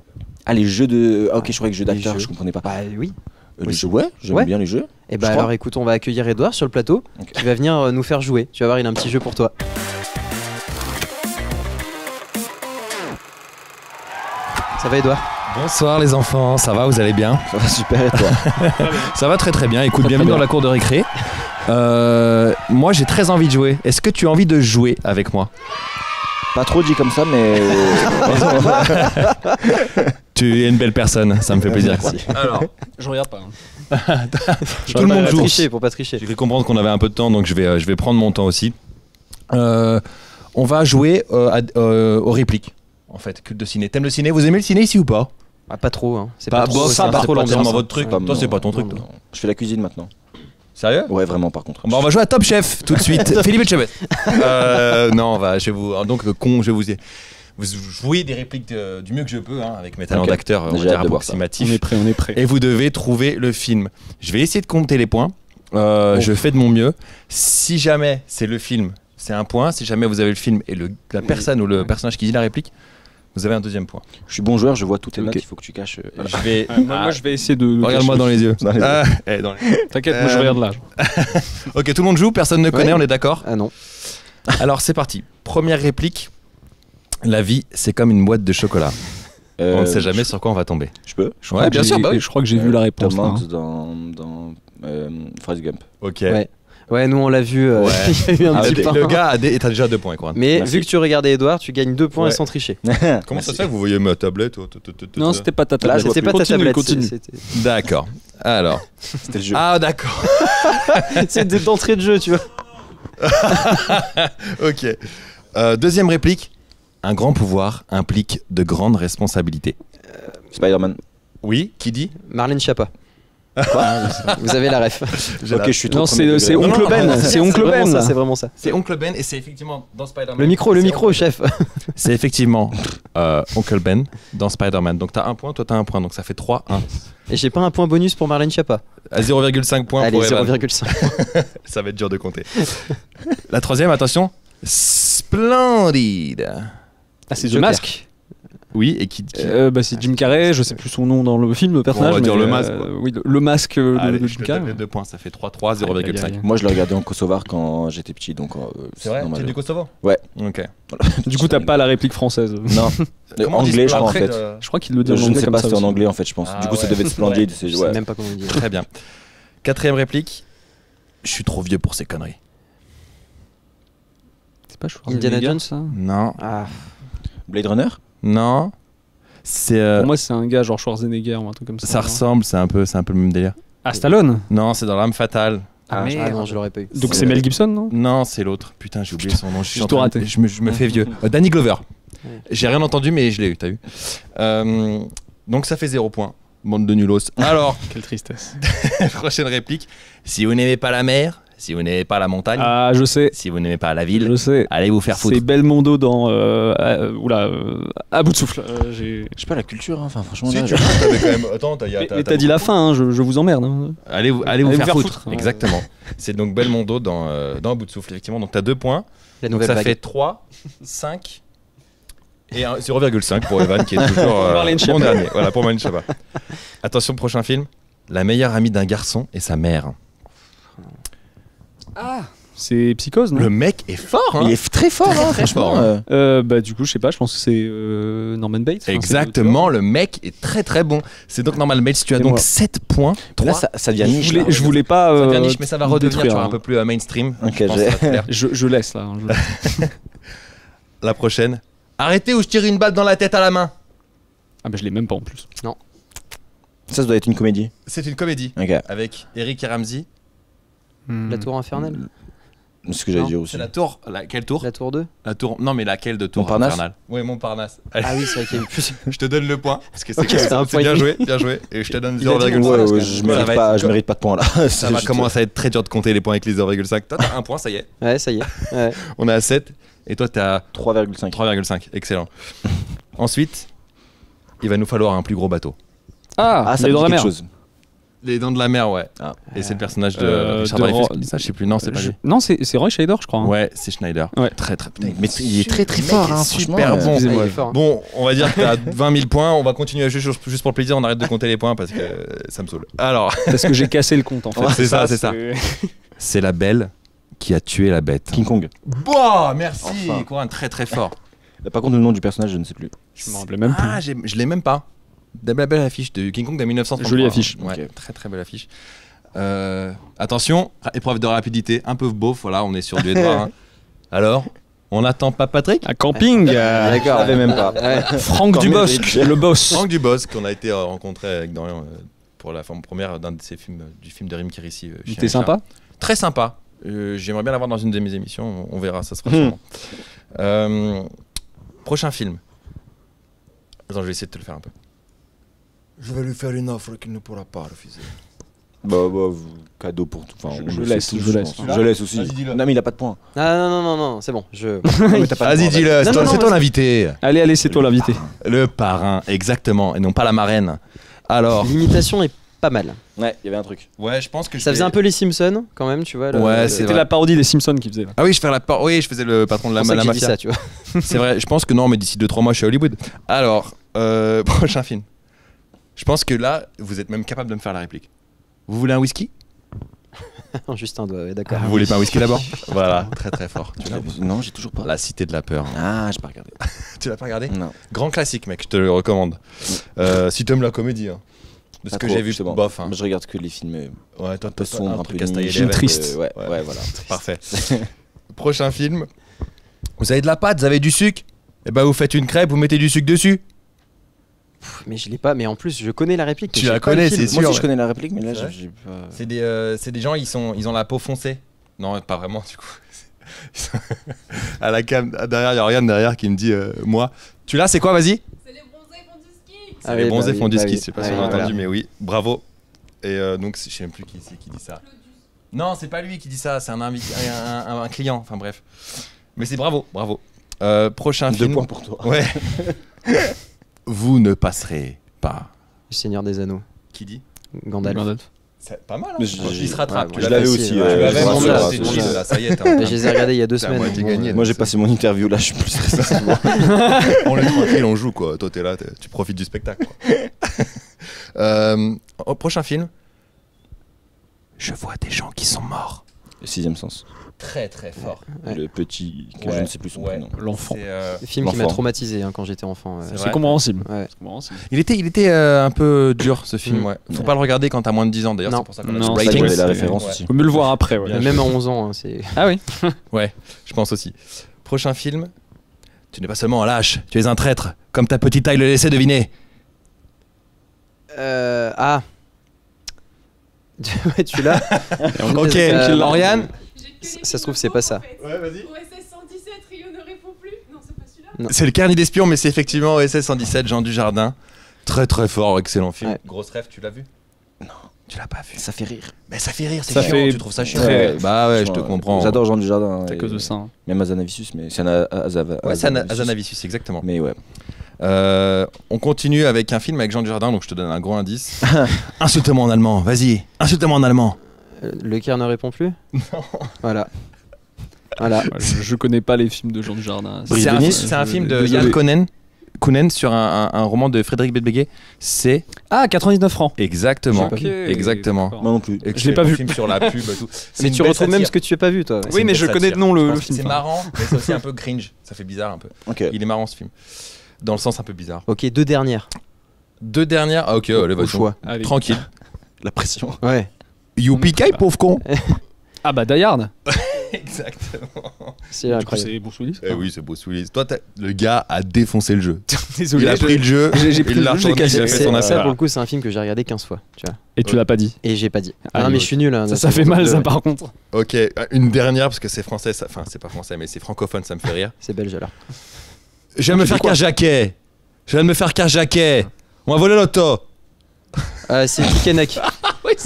Ah, les jeux de. Ah, ok, je croyais que jeux Les d'acteurs, jeux. je comprenais pas. Bah oui. Les jeux, ouais, j'aime bien les jeux. Et bah Je alors crois. écoute, on va accueillir Edouard sur le plateau qui va venir nous faire jouer. Tu vas voir, il a un petit jeu pour toi. Ça va Edouard? Bonsoir les enfants, ça va, vous allez bien? Ça va super et toi? Ça va très très bien, écoute, bienvenue bien. dans la cour de récré. Moi j'ai très envie de jouer, est-ce que tu as envie de jouer avec moi? Pas trop dit comme ça, mais. Tu es une belle personne, ça me fait plaisir. Merci. Alors, je regarde pas. Hein. Tout le monde joue. Pour pas tricher. J'ai cru comprendre qu'on avait un peu de temps, donc je vais prendre mon temps aussi. On va jouer aux répliques, en fait, culte de ciné. T'aimes le ciné? Vous aimez le ciné ici ou pas? Ah, pas trop, hein. C'est Pas pas trop, bof, c'est un peu pas trop tellement l'ambiance. votre truc. Toi, c'est pas ton truc, toi. Non. Je fais la cuisine maintenant. Sérieux? Ouais, vraiment, par contre. Bon, on va jouer à Top Chef tout de suite. Philippe Etchebest. Non, je vais vous jouer des répliques du mieux que je peux, hein, avec mes talents Ok. d'acteur, on va J'ai dire hâte de voir ça. approximatifs. On est prêt. Et vous devez trouver le film. Je vais essayer de compter les points. Je fais de mon mieux. Si jamais c'est le film, c'est un point. Si jamais vous avez le film et la personne ou le personnage qui dit la réplique, vous avez un 2e point. Je suis bon joueur, je vois toutes tes Ok. notes, il faut que tu caches. Je vais. Moi, je vais essayer de. Regarde-moi dans les yeux. Dans les yeux. Dans les- T'inquiète, moi je regarde là. Ok, tout le monde joue, personne ne connaît, Ouais. on est d'accord? Ah non. Alors c'est parti. Première réplique. La vie, c'est comme une boîte de chocolat. On ne sait jamais sur quoi on va tomber. Je peux Ouais, bien sûr. Bah oui. Je crois que j'ai vu la réponse. Tom là, hein. Hanks dans Forrest Gump. Ok. Ouais, nous on l'a vu. Ouais. Il y a eu un petit point. Le gars a t'as déjà 2 points, quoi. Mais Merci. vu que tu regardais Edouard, tu gagnes 2 points Ouais. sans tricher. Comment ça se fait que vous voyez ma tablette Non, c'était pas ta Là, tablette. je vois C'était pas ta Continue, tablette. continue. C'était D'accord. Alors. C'était le jeu. Ah, d'accord. c'était d'entrée de jeu, tu vois. Ok. Deuxième réplique. Un grand pouvoir implique de grandes responsabilités. Spider-Man. Oui, qui dit Marlène Schiappa. Vous avez la ref. Ok, je suis trop Non, premier c'est degré. Oncle non, Ben. non, C'est Oncle vraiment Ben. ça, là. c'est vraiment ça. C'est Oncle Ben et c'est effectivement dans Spider-Man. Le micro, chef. C'est effectivement Oncle Ben dans Spider-Man. Donc t'as un point, toi t'as un point. Donc ça fait 3-1. Et j'ai pas un point bonus pour Marlène Schiappa. À 0,5 points Allez, pour Evan. 0,5. Ça va être dur de compter. La troisième, attention. Splendide. Ah, c'est The Joker. Mask. Oui, et qui Bah, c'est Jim Carrey, je sais plus son nom dans le film, le personnage. On va dire mais, le masque, quoi. Oui, le masque de Allez, Jim je te Carrey. donne les 2 points. Ça fait 3-3, 0,5. Moi, je l'ai regardé en Kosovar quand j'étais petit, donc C'est vrai, normal. c'est du Kosovo. Ouais. Ok. Du coup, t'as pas la réplique française. Non, Comment on dit anglais, je crois en Splendide, fait. Je crois qu'il le dit en Je ne anglais sais comme pas ça si c'était en aussi. anglais en fait, je pense. Ah Du coup, ça ouais. devait être splendide. Je sais Ouais. même pas comment on dit. Très bien. Quatrième réplique. Je suis trop vieux pour ces conneries. C'est pas Schwarzenegger, Indiana Jones, ça. Non. Ah, Blade Runner. Non. C'est. Pour moi, c'est un gars genre Schwarzenegger ou un truc comme ça. ça ressemble, c'est un peu le même délire. Ah, Stallone. Non, c'est dans l'âme fatale. ah, merde. non, je l'aurais pas eu. Donc c'est Mel Gibson, non? Non, c'est l'autre. Putain, j'ai oublié son nom. Je suis j'ai en tout train raté. de- Je me fais vieux. Danny Glover. J'ai rien entendu, mais je l'ai eu, t'as vu. Donc ça fait 0 point. Bande de nulos. Alors, Quelle tristesse. prochaine réplique. Si vous n'aimez pas la mer, si vous n'aimez pas la montagne, Ah, je sais. si vous n'aimez pas la ville, Je sais. allez vous faire foutre. C'est Belmondo dans. À bout de souffle. Je sais pas la culture, hein. Enfin franchement. Si, là, tu t'avais quand même. Attends, Mais t'as dit la fin, hein, je vous emmerde. hein. Allez vous faire foutre. Exactement. C'est donc Belmondo dans À bout de souffle, effectivement. Donc t'as 2 points. La Donc nouvelle ça vague. fait 3, 5 et 0,5 pour Evan qui est toujours Marlène mon Schiappa. dernier. Voilà, pour Marlène Schiappa. Attention, prochain film. La meilleure amie d'un garçon est sa mère. C'est Psychose, non? Le mec est fort, hein. Il est très fort, hein, franchement. fort, Bah, du coup, je sais pas, je pense que c'est Norman Bates. Enfin, c'est Exactement, le mec est très très bon. C'est donc normal, Bates, tu as Et donc moi. 7 points. Là, 3. ça devient niche. là. Je voulais pas. Ça devient niche, mais ça va redevenir détruire, tu vois, hein. un peu plus mainstream. Ok, Je pense que ça va te plaire. Je laisse là. hein, La prochaine. Arrêtez ou je tire une balle dans la tête à la main. Ah, bah, je l'ai même pas en plus. Ça doit être une comédie. C'est une comédie Ok. avec Eric et Ramsey. La tour infernale. C'est ce que j'allais Non, dire aussi. C'est la tour. Quelle tour? La tour 2. La tour. Non, mais laquelle de tour Montparnasse infernale? Oui, Montparnasse. Allez, Ah oui, c'est vrai qu'il y a eu plus. je te donne le point parce que c'est Ok, c'est un point bien et demi. joué, bien joué. Et je te donne Il a dit 0,5. Montparnasse, Ouais, quand je même. mérite Ça va pas, être- je mérite pas de points là. Ça C'est va juste- commencer à être très dur de compter les points avec les 0,5. Toi, t'as un point, ça y est. Ouais, ça y est. Ouais. On est à 7. Et toi, t'es à 3,5. 3,5. Excellent. Ensuite, il va nous falloir un plus gros bateau. Ah, ça les me dans dit la quelque mer. chose. Les dents de la mer, ouais. Ah. Et c'est le personnage de Richard de Dreyfuss Ro- qui dit ça, je sais plus. Non, c'est pas lui. Non, c'est Roy Scheider, je crois. hein. Ouais, c'est Schneider. Ouais. Très très. Putain, Mais il est très très le mec fort, est hein, super franchement, bon. Excusez-moi. Il est fort. Bon, on va dire que t'as 20 000 points. On va continuer à jouer juste pour le plaisir. On arrête de compter les points parce que ça me saoule. Alors, Parce que j'ai cassé le compte en fait. Ouais, c'est ça, c'est ça. c'est la belle qui a tué la bête. King Kong. Boah, merci. Enfin. Corin, très très fort. Par contre, le nom du personnage, je ne sais plus. Je me rappelais même plus. Ah, je l'ai même pas. La belle affiche de King Kong de 1933. Jolie affiche. Ouais, Ok. très très belle affiche. Attention, épreuve de rapidité, un peu beauf, voilà, on est sur du Edouard. hein. Alors, on attend pas Patrick? À camping, D'accord, je savais même pas. Franck Encore Dubosc, mérite. le boss. Franck Dubosc, qu'on a été rencontré avec Dorian pour la forme première d'un de ses films, du film de Rim Kérissi. Il était sympa. Très sympa. J'aimerais bien l'avoir dans une de mes émissions, on verra, ça sera sûrement. Prochain film. Attends, je vais essayer de te le faire un peu. Je vais lui faire une offre qu'il ne pourra pas refuser. Bah, cadeau pour tout. Enfin, on Je le laisse, sait tous, je laisse. pense. Je laisse aussi. Vas-y, dis-le. Non, mais il a pas de points. Ah non, c'est bon. Je. Vas-y, dis-le, Non, non, c'est non, toi l'invité. Allez, c'est toi l'invité. Le parrain, exactement, et non pas la marraine. Alors, L'imitation est pas mal. Ouais, il y avait un truc. ouais, je pense que Ça faisait un peu les Simpsons quand même, tu vois. Ouais, c'est C'était vrai. la parodie des Simpsons qui faisait. Ah oui, je faisais le patron de la, C'est pour ça la que j'ai dit mafia. ça, tu vois. C'est vrai, je pense que non, mais d'ici 2-3 mois, je suis à Hollywood. Alors, prochain film. Je pense que là, vous êtes même capable de me faire la réplique. Vous voulez un whisky? Juste un doigt, ouais, d'accord. Vous voulez pas un whisky d'abord? Voilà, très très fort. Tu l'as? Non, j'ai toujours pas. La Cité de la Peur. Ah, j'ai pas regardé. Tu l'as pas regardé? Non. Grand classique, mec, je te le recommande. Si t'aimes la comédie, hein. De ce Pas que trop, j'ai vu, justement. bof. Hein. Je regarde que les films Ouais, toi, un peu sombres, un peu à se tailler niche, les veines. triste. ouais, voilà. Parfait. Prochain film. Vous avez de la pâte, vous avez du sucre. Et ben vous faites une crêpe, vous mettez du sucre dessus. Mais je l'ai pas, mais en plus je connais la réplique. mais Tu je la sais pas le connais, film. c'est Moi sûr. aussi, je connais la réplique, mais là, C'est vrai j'ai pas. C'est des gens, ils ont la peau foncée. Non, pas vraiment, du coup. Ils sont- à la cam, derrière, il y a Oriane derrière qui me dit moi. Tu l'as, c'est quoi, vas-y? C'est les bronzés font du ski. Ah Les oui, bronzés bah font oui, du bah ski, oui. je sais pas Ah si oui, on a voilà. entendu, mais oui, bravo. Et donc, je sais même plus qui c'est qui dit ça. Non, c'est pas lui qui dit ça, c'est un client, enfin bref. Mais c'est bravo, bravo. Prochain 2 film. points pour toi. Ouais. Vous ne passerez pas. Le Seigneur des Anneaux. Qui dit? Gandalf. C'est pas mal, hein. Mais Il se rattrape. ouais, tu je l'avais l'avais aussi. aussi, Tu ouais. l'avais, Ouais, mon ouais, gars, ouais, c'est ouais, chill, ouais. là, ça y est. Je les ai regardés il y a 2 C'est à semaines. moitié donc, gagné. Moi, j'ai passé mon interview là, je suis plus stressé. c'est bon. On est tranquille, on joue quoi. Toi, t'es là, tu profites du spectacle. Quoi. Au prochain film. Je vois des gens qui sont morts. Le 6ème sens. Très très fort. Ouais. Le petit, que Ouais, je ne sais plus son ouais. prénom. L'enfant. Le film qui m'a L'enfant. traumatisé quand j'étais enfant. C'est C'est vrai. compréhensible. Ouais. C'est compréhensible. Il était un peu dur ce film, Mm. ouais. Faut pas le regarder quand t'as moins de 10 ans d'ailleurs, Non. c'est pour ça qu'on a Non, ce ça, rating. J'avais la c'est- référence Ouais. aussi. Faut mieux le voir après. Ouais. Bien Même à 11 ans, hein, c'est. Ah oui. Ouais, je pense aussi. Prochain film. Tu n'es pas seulement un lâche, tu es un traître, comme ta petite taille le laissait deviner. Ah. Ouais, tu l'as. Ok, Oriane. Ça se trouve, c'est pas ça. Ouais, vas-y. OSS 117, Rio ne répond plus. Non, c'est pas celui-là. C'est le Carnet d'espion, mais c'est effectivement OSS 117, Jean Dujardin. Très très fort, excellent film. Ouais. Grosse rêve, tu l'as vu? Non. Tu l'as pas vu. Ça fait rire. Mais ça fait rire, c'est Ça chiant, fait tu trouves ça chiant? très- Bah ouais, je te comprends. J'adore Jean Dujardin. C'est à et cause de ça. Hein. Même Azanavicius, mais c'est Ouais, c'est Azanavicius, exactement. Mais ouais. On continue avec un film avec Jean Dujardin, donc je te donne un gros indice. Insulte-moi en allemand, vas-y, insulte-moi en allemand. Le Caire ne répond plus. Non. Voilà. Voilà. Ouais, je connais pas les films de Jean Dujardin. Brice C'est de Nice. c'est un film de Désolé. Yann Kounen sur un roman de Frédéric Bédbéguet. C'est Ah, 99 francs. exactement. Ok, exactement. d'accord. Moi non plus. Je l'ai pas vu. Film sur la pub et tout. C'est Mais une tu belle retrouves même satire. ce que tu as pas vu, toi. C'est Oui, une mais belle je connais satire. de nom Je le pense que film. C'est marrant, mais c'est aussi un peu cringe. Ça fait bizarre un peu. Ok. Il est marrant ce film. Dans le sens un peu bizarre. Ok, 2 dernières. 2 dernières. Ah, ok, allez, Au vas-y. choix. Allez. Tranquille. La pression. Ouais. Youpi pauvre con. Ah bah Die Hard. Exactement. C'est Du coup, incroyable. c'est Bruce Willis. Eh oui, c'est Bruce Willis. Toi, le gars a défoncé le jeu. Désolé. Il a pris le jeu, j'ai pris il l'a le jeu, j'ai retourné, cassé. il a fait son Ça, affaire. pour le coup, c'est un film que j'ai regardé 15 fois. Tu vois. Et tu l'as pas dit. Et j'ai pas dit. Ah, non, mais ok. je suis nul. Hein, Ça fait mal, ça, par contre. Ok, une dernière parce que c'est français, enfin c'est pas français mais c'est francophone, ça me fait rire. C'est belge alors. Je viens de me faire carjacker. Je viens de me faire carjacker. On m'a volé l'auto. C'est Dickeneck.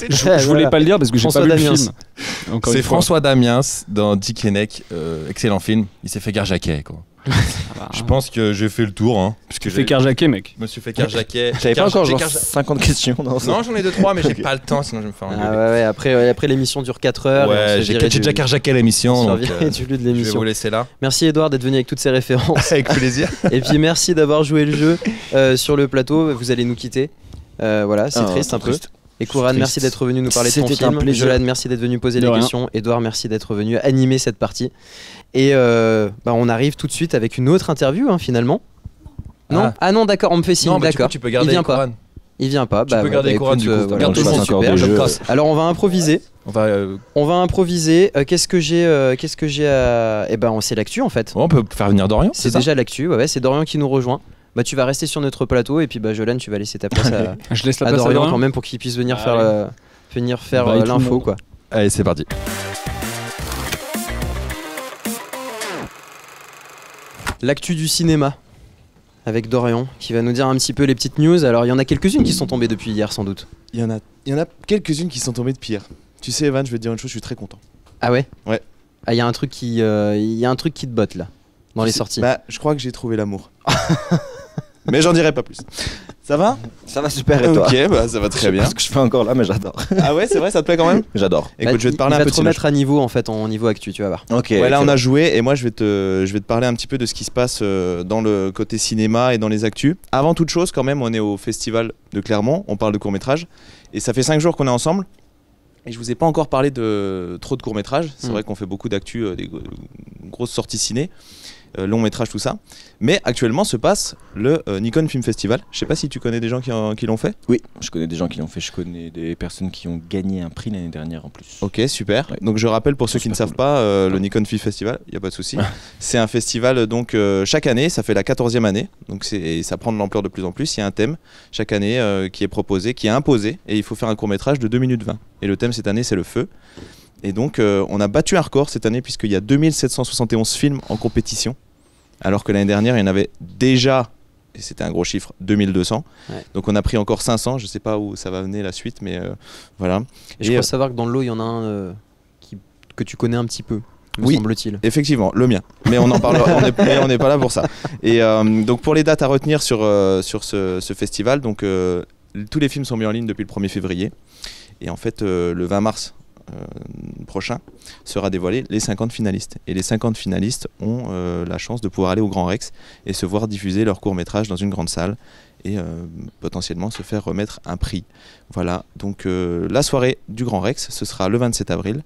Je voulais pas le dire parce que j'ai pas François vu le Damiens. film. Encore C'est une fois. François Damiens dans Dick Henneck, excellent film. Il s'est fait carjacker quoi. Ah bah, Je pense que j'ai fait le tour hein, puisque tu fais carjacker, mec. Je me suis fait carjacker. J'avais pas encore J'ai genre 50 questions. Non, Non, j'en ai 2-3 mais j'ai pas le temps sinon je vais me faire Ah engueuler. ouais, après l'émission dure 4 heures. et on se Ouais, fait j'ai virer déjà du- carjacké l'émission on se donc fait virer du lieu de je vais l'émission. vous laisser là. Merci Edouard d'être venu avec toutes ces références. Avec plaisir. Et puis merci d'avoir joué le jeu sur le plateau. Vous allez nous quitter. Voilà, c'est triste un peu. Et Kouran, Triste. merci d'être venu nous parler de ton C'était un film. plaisir. Jolan, merci d'être venu poser De les rien. questions. Edouard, merci d'être venu animer cette partie. Et on arrive tout de suite avec une autre interview finalement. Non Ah. Ah non, d'accord, on me fait signe, Non, mais du coup, d'accord. tu peux garder Il vient pas. Coran. Il vient pas. Tu peux garder Coran du coup. voilà, Garde tout le je monde passe encore super. des Je jeux. casse. Alors on va improviser. On va. On va improviser. Qu'est-ce que j'ai à... Eh ben, c'est l'actu en fait. On peut faire venir Dorian. C'est ça déjà l'actu. Ouais, c'est Dorian qui nous rejoint. Bah, tu vas rester sur notre plateau et puis Jolan, tu vas laisser ta place à, Je laisse la à place à Dorian Dorian. quand même pour qu'il puisse venir Allez. faire Bye, tout le l'info monde. quoi. Allez, c'est parti. L'actu du cinéma avec Dorian qui va nous dire un petit peu les petites news. Alors il y en a quelques-unes qui sont tombées depuis hier sans doute. Il y en a quelques-unes qui sont tombées de pire. Tu sais, Evan, je vais te dire une chose, je suis très content. Ah ouais. Ouais. Ah il y a un truc qui te botte là dans les sorties. Bah, je crois que j'ai trouvé l'amour. Mais j'en dirai pas plus. Ça va? Ça va super et toi? Ok, bah ça va très bien. Parce que je fais encore là, mais j'adore. Ah ouais, c'est vrai, ça te plaît quand même? J'adore. Écoute, je vais te parler il un va peu te de cinéma. remettre à niveau en fait en niveau actu, tu vas voir. Ok. Ouais, là on excellent. a joué et moi je vais te parler un petit peu de ce qui se passe dans le côté cinéma et dans les actus. Avant toute chose, quand même, on est au festival de Clermont, on parle de court-métrage et ça fait 5 jours qu'on est ensemble. Et je vous ai pas encore parlé de trop de courts-métrages. C'est Mm. vrai qu'on fait beaucoup d'actu, des grosses sorties ciné, longs métrages, tout ça. Mais actuellement se passe le Nikon Film Festival. Je sais pas si tu connais des gens qui l'ont fait. Oui, je connais des gens qui l'ont fait. Je connais des personnes qui ont gagné un prix l'année dernière en plus. Ok, super. Ouais. Donc je rappelle pour ceux qui ne savent cool. pas, le Nikon Film Festival, il n'y a pas de souci. C'est un festival donc chaque année, ça fait la 14e année, donc ça prend de l'ampleur de plus en plus. Il y a un thème chaque année qui est proposé, qui est imposé, et il faut faire un court-métrage de 2 minutes 20. Et le thème cette année, c'est le feu. Et donc on a battu un record cette année puisqu'il y a 2771 films en compétition, alors que l'année dernière, il y en avait déjà, et c'était un gros chiffre, 2200. Ouais. Donc on a pris encore 500, je sais pas où ça va venir la suite, mais voilà. Et je crois savoir que dans le lot, il y en a un que tu connais un petit peu, me Oui. semble-t-il. Effectivement, le mien. Mais on en parlera, on n'est pas là pour ça. Et donc pour les dates à retenir sur ce festival, donc tous les films sont mis en ligne depuis le 1er février. Et en fait, le 20 mars prochain sera dévoilé les 50 finalistes. Et les 50 finalistes ont la chance de pouvoir aller au Grand Rex et se voir diffuser leur court-métrage dans une grande salle et potentiellement se faire remettre un prix. Voilà, donc la soirée du Grand Rex, ce sera le 27 avril.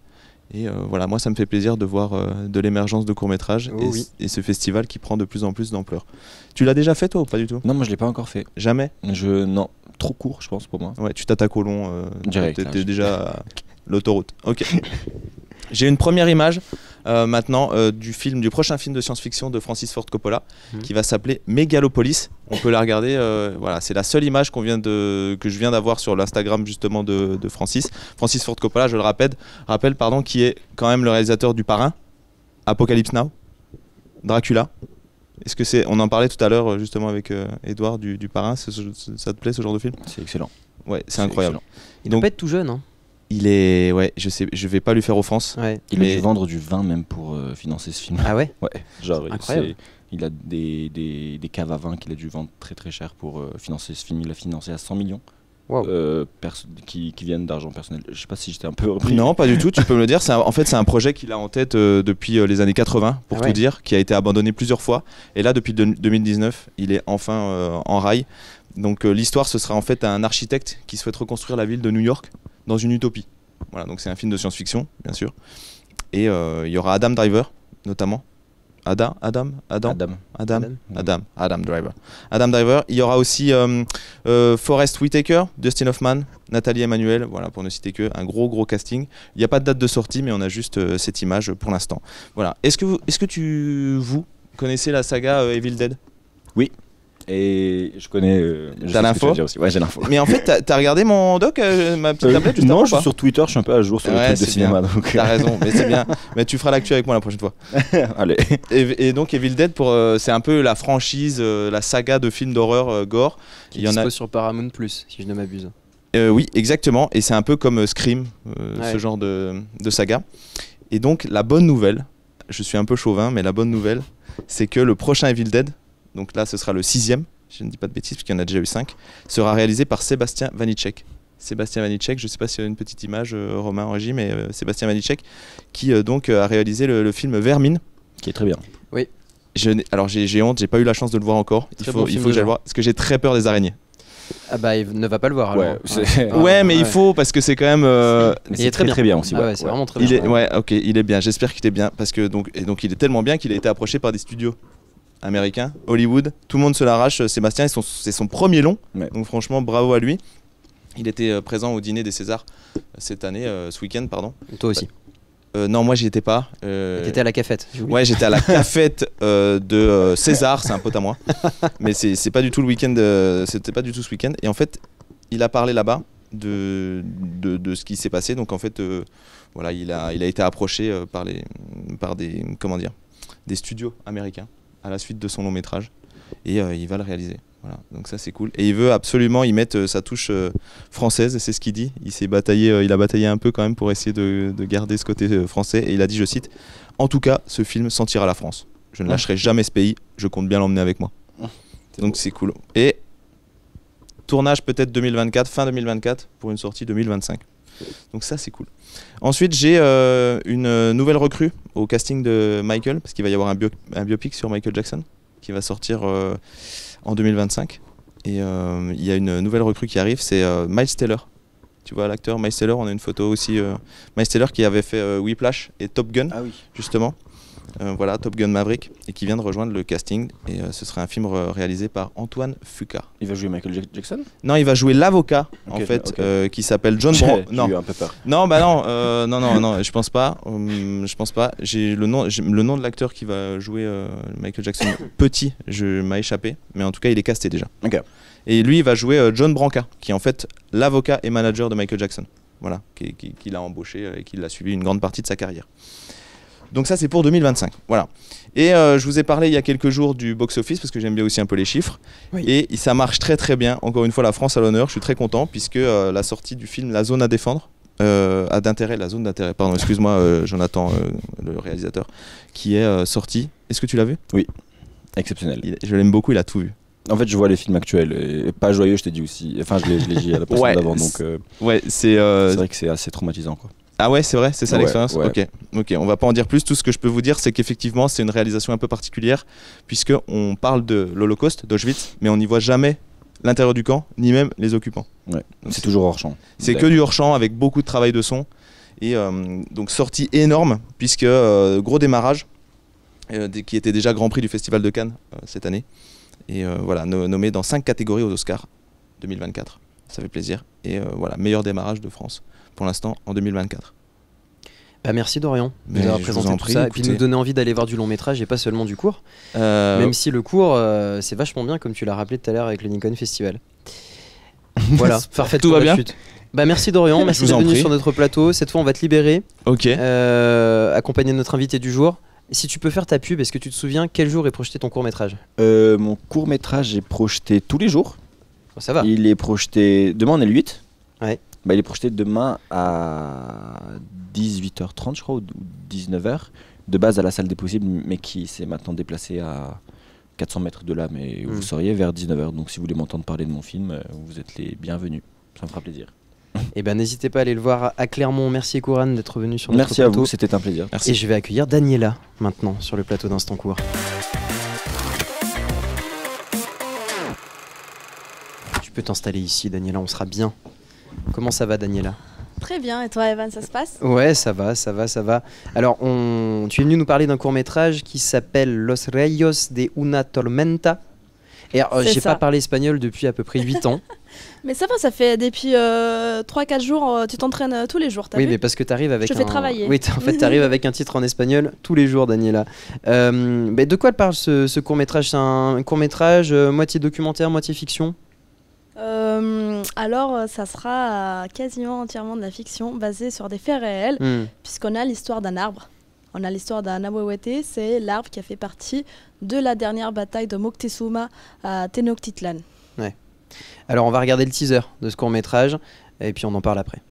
Et voilà, moi ça me fait plaisir de voir de l'émergence de courts-métrages et ce festival qui prend de plus en plus d'ampleur. Tu l'as déjà fait toi ou pas du tout? Non, moi je l'ai pas encore fait. Jamais? Non, trop court je pense pour moi. Ouais, tu t'attaques au long, Direct, là, t'es déjà à l'autoroute. Ok. J'ai une première image maintenant du prochain film de science-fiction de Francis Ford Coppola qui va s'appeler Megalopolis. On peut la regarder. Voilà, c'est la seule image que je viens d'avoir sur l'Instagram justement de Francis. Francis Ford Coppola, je le rappelle, qui est quand même le réalisateur du Parrain, Apocalypse Now, Dracula. Est-ce que c'est, on en parlait tout à l'heure justement avec Edouard du Parrain. Ça te plaît ce genre de film? C'est excellent. Ouais, c'est incroyable. Il doit pas être tout jeune, hein. Il est, ouais, je sais, je vais pas lui faire offense. Ouais. Il a dû vendre du vin même pour financer ce film. Ah ouais? Ouais, genre incroyable. il a des caves à vin qu'il a dû vendre très très cher pour financer ce film. Il l'a financé à 100 millions. Wow. Qui viennent d'argent personnel. Je sais pas si j'étais un peu repris. Non, pas du tout, tu peux me le dire. En fait, c'est un projet qu'il a en tête depuis les années 80, pour tout dire, qui a été abandonné plusieurs fois. Et là, depuis 2019, il est enfin en rail. Donc l'histoire, ce sera en fait un architecte qui souhaite reconstruire la ville de New York dans une utopie. Voilà, donc c'est un film de science-fiction, bien sûr. Et il y aura Adam Driver, notamment. Adam Driver. Adam Driver. Il y aura aussi Forest Whitaker, Dustin Hoffman, Nathalie Emmanuel, voilà, pour ne citer que, un gros casting. Il n'y a pas de date de sortie, mais on a juste cette image pour l'instant. Voilà. Est-ce que vous connaissez la saga Evil Dead? Oui. Et je connais. T'as l'info? Ouais, j'ai l'info. Mais en fait, t'as regardé mon doc, ma petite tablette juste avant? Non, je suis sur Twitter, je suis un peu à jour sur le truc de cinéma. T'as raison, mais c'est bien. Mais tu feras l'actu avec moi la prochaine fois. Allez. Et donc Evil Dead, c'est un peu la franchise, la saga de films d'horreur gore. Il y en a sur Paramount+, si je ne m'abuse. Oui, exactement. Et c'est un peu comme Scream, ce genre de saga. Et donc la bonne nouvelle, je suis un peu chauvin, mais la bonne nouvelle, c'est que le prochain Evil Dead, donc là ce sera le 6e, je ne dis pas de bêtises parce qu'il y en a déjà eu 5, sera réalisé par Sébastien Vanitschek. Sébastien Vanitschek, je ne sais pas s'il y a une petite image, Romain en régie, mais Sébastien Vanitschek qui donc a réalisé le film Vermine. Qui est très bien. Oui. Alors j'ai honte, j'ai pas eu la chance de le voir encore. Il faut que j'aille le voir parce que j'ai très peur des araignées. Ah bah il ne va pas le voir alors. Ouais, mais il faut parce que c'est quand même. Il est très bien aussi. Ouais, c'est vraiment très bien. Ouais, ok, il est bien. J'espère qu'il est bien parce que donc il est tellement bien qu'il a été approché par des studios américain, Hollywood, tout le monde se l'arrache. Sébastien, c'est son premier long, donc franchement bravo à lui. Il était présent au dîner des Césars cette année, ce week-end, pardon. Et toi aussi? Non, moi j'y étais pas. T'étais à la cafette? Ouais, j'étais à la cafette de César, c'est un pote à moi, mais c'est pas du tout le week-end. C'était pas du tout ce week-end. Et en fait, il a parlé là-bas de ce qui s'est passé. Donc en fait, voilà, il a été approché par des des studios américains à la suite de son long métrage et il va le réaliser. Voilà, donc ça c'est cool. Et il veut absolument y mettre sa touche française, c'est ce qu'il dit. Il a bataillé un peu quand même pour essayer de garder ce côté français et il a dit, je cite, en tout cas ce film sentira la France. Je ne lâcherai jamais ce pays, je compte bien l'emmener avec moi. Donc c'est cool. Et tournage peut-être 2024, fin 2024 pour une sortie 2025. Donc ça c'est cool. Ensuite j'ai une nouvelle recrue au casting de Michael, parce qu'il va y avoir un biopic sur Michael Jackson qui va sortir en 2025. Et il y a une nouvelle recrue qui arrive, c'est Miles Teller, tu vois l'acteur Miles Teller, on a une photo aussi. Miles Teller qui avait fait Whiplash et Top Gun, justement. Voilà, Top Gun Maverick, et qui vient de rejoindre le casting. Et ce serait un film réalisé par Antoine Fuqua. Il va jouer Michael Jackson? Non, il va jouer l'avocat, en fait, qui s'appelle John Brown. Non, j'ai eu un peu peur. Non, bah non, non, je pense pas. Je pense pas. J'ai le nom de l'acteur qui va jouer Michael Jackson. Petit, m'a échappé, mais en tout cas, il est casté déjà. Et lui, il va jouer John Branca, qui est en fait l'avocat et manager de Michael Jackson. Voilà, qui l'a embauché et qui l'a suivi une grande partie de sa carrière. Donc ça c'est pour 2025, voilà. Et je vous ai parlé il y a quelques jours du box-office parce que j'aime bien aussi un peu les chiffres. Et ça marche très très bien, encore une fois la France à l'honneur, je suis très content puisque la sortie du film La Zone à défendre, la zone d'intérêt, pardon, excuse-moi Jonathan, le réalisateur, qui est sorti. Est-ce que tu l'as vu? Oui, exceptionnel. Je l'aime beaucoup, il a tout vu. En fait, je vois les films actuels et pas joyeux, je t'ai dit aussi. Enfin, je l'ai dit à la personne d'avant, donc c'est vrai que c'est assez traumatisant, quoi. Ah ouais, c'est vrai, c'est ça l'expérience. Ok, on va pas en dire plus. Tout ce que je peux vous dire, c'est qu'effectivement, c'est une réalisation un peu particulière, puisque on parle de l'Holocauste, d'Auschwitz, mais on n'y voit jamais l'intérieur du camp, ni même les occupants. Ouais, c'est toujours hors champ. C'est que du hors champ avec beaucoup de travail de son et donc sortie énorme, puisque gros démarrage, qui était déjà Grand Prix du Festival de Cannes cette année, et voilà, nommé dans 5 catégories aux Oscars 2024. Ça fait plaisir. Et voilà, meilleur démarrage de France pour l'instant en 2024. Bah merci Dorian de nous avoir présenté tout ça et puis de nous donner envie d'aller voir du long métrage et pas seulement du court. Même si le court c'est vachement bien comme tu l'as rappelé tout à l'heure avec le Nikon Festival. Voilà, parfait. Tout va bien. Bah merci Dorian, merci d'être venu sur notre plateau. Cette fois on va te libérer. Ok. Accompagné de notre invité du jour. Si tu peux faire ta pub, est-ce que tu te souviens quel jour est projeté ton court métrage? Mon court métrage est projeté tous les jours. Oh, ça va. Il est projeté demain, on est le 8. Ouais. Bah, il est projeté demain à 18h30 je crois ou 19h de base à la salle des possibles, mais qui s'est maintenant déplacé à 400 mètres de là, mais vous seriez vers 19h. Donc si vous voulez m'entendre parler de mon film, vous êtes les bienvenus, ça me fera plaisir. Et ben n'hésitez pas à aller le voir à Clermont. Merci Kouran d'être venu sur notre plateau. Merci à vous, c'était un plaisir. Merci. Et je vais accueillir Daniela maintenant sur le plateau d'Instant Court. Tu peux t'installer ici Daniela, on sera bien. Comment ça va Daniela? Très bien, et toi Evan, ça se passe? Ouais, ça va. Alors, tu es venu nous parler d'un court-métrage qui s'appelle Los Reyes de una Tormenta. Et j'ai pas parlé espagnol depuis à peu près 8 ans. Mais ça va, ça fait depuis 3-4 jours, tu t'entraînes tous les jours, t'as vu? Oui, mais parce que t'arrives avec Je te fais travailler. Oui, en fait, t'arrives avec un titre en espagnol tous les jours, Daniela. Mais de quoi parle ce court-métrage? C'est un court-métrage moitié documentaire, moitié fiction? Alors, ça sera quasiment entièrement de la fiction basée sur des faits réels, puisqu'on a l'histoire d'un arbre. On a l'histoire d'un Nahuehuete, c'est l'arbre qui a fait partie de la dernière bataille de Moctezuma à Tenochtitlan. Ouais. Alors, on va regarder le teaser de ce court-métrage, et puis on en parle après.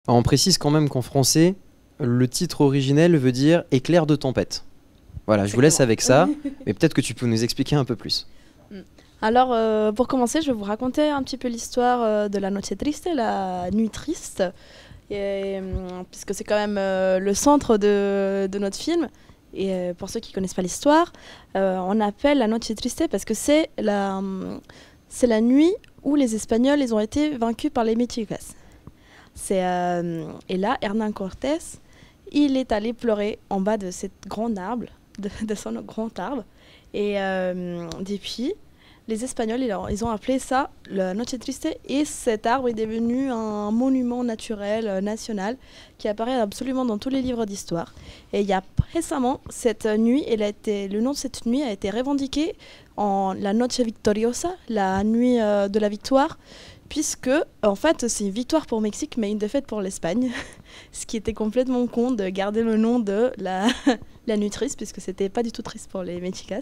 Alors, on précise quand même qu'en français, le titre originel veut dire éclair de tempête. Voilà, je vous laisse avec ça, mais peut-être que tu peux nous expliquer un peu plus. Alors, pour commencer, je vais vous raconter un petit peu l'histoire de la Noche Triste, la nuit triste, puisque c'est quand même le centre de notre film. Et pour ceux qui ne connaissent pas l'histoire, on appelle la Noche Triste parce que c'est la nuit où les Espagnols ils ont été vaincus par les Méticas. Et là, Hernán Cortés, il est allé pleurer en bas de cet grand arbre, de son grand arbre. Et depuis, les Espagnols, ils ont appelé ça la Noche Triste, et cet arbre est devenu un monument naturel national qui apparaît absolument dans tous les livres d'histoire. Et il y a récemment, cette nuit, le nom de cette nuit a été revendiqué en la Noche Victoriosa, la nuit de la victoire, puisque en fait c'est une victoire pour le Mexique mais une défaite pour l'Espagne, ce qui était complètement con de garder le nom de la nuit triste, puisque c'était pas du tout triste pour les Mexicas.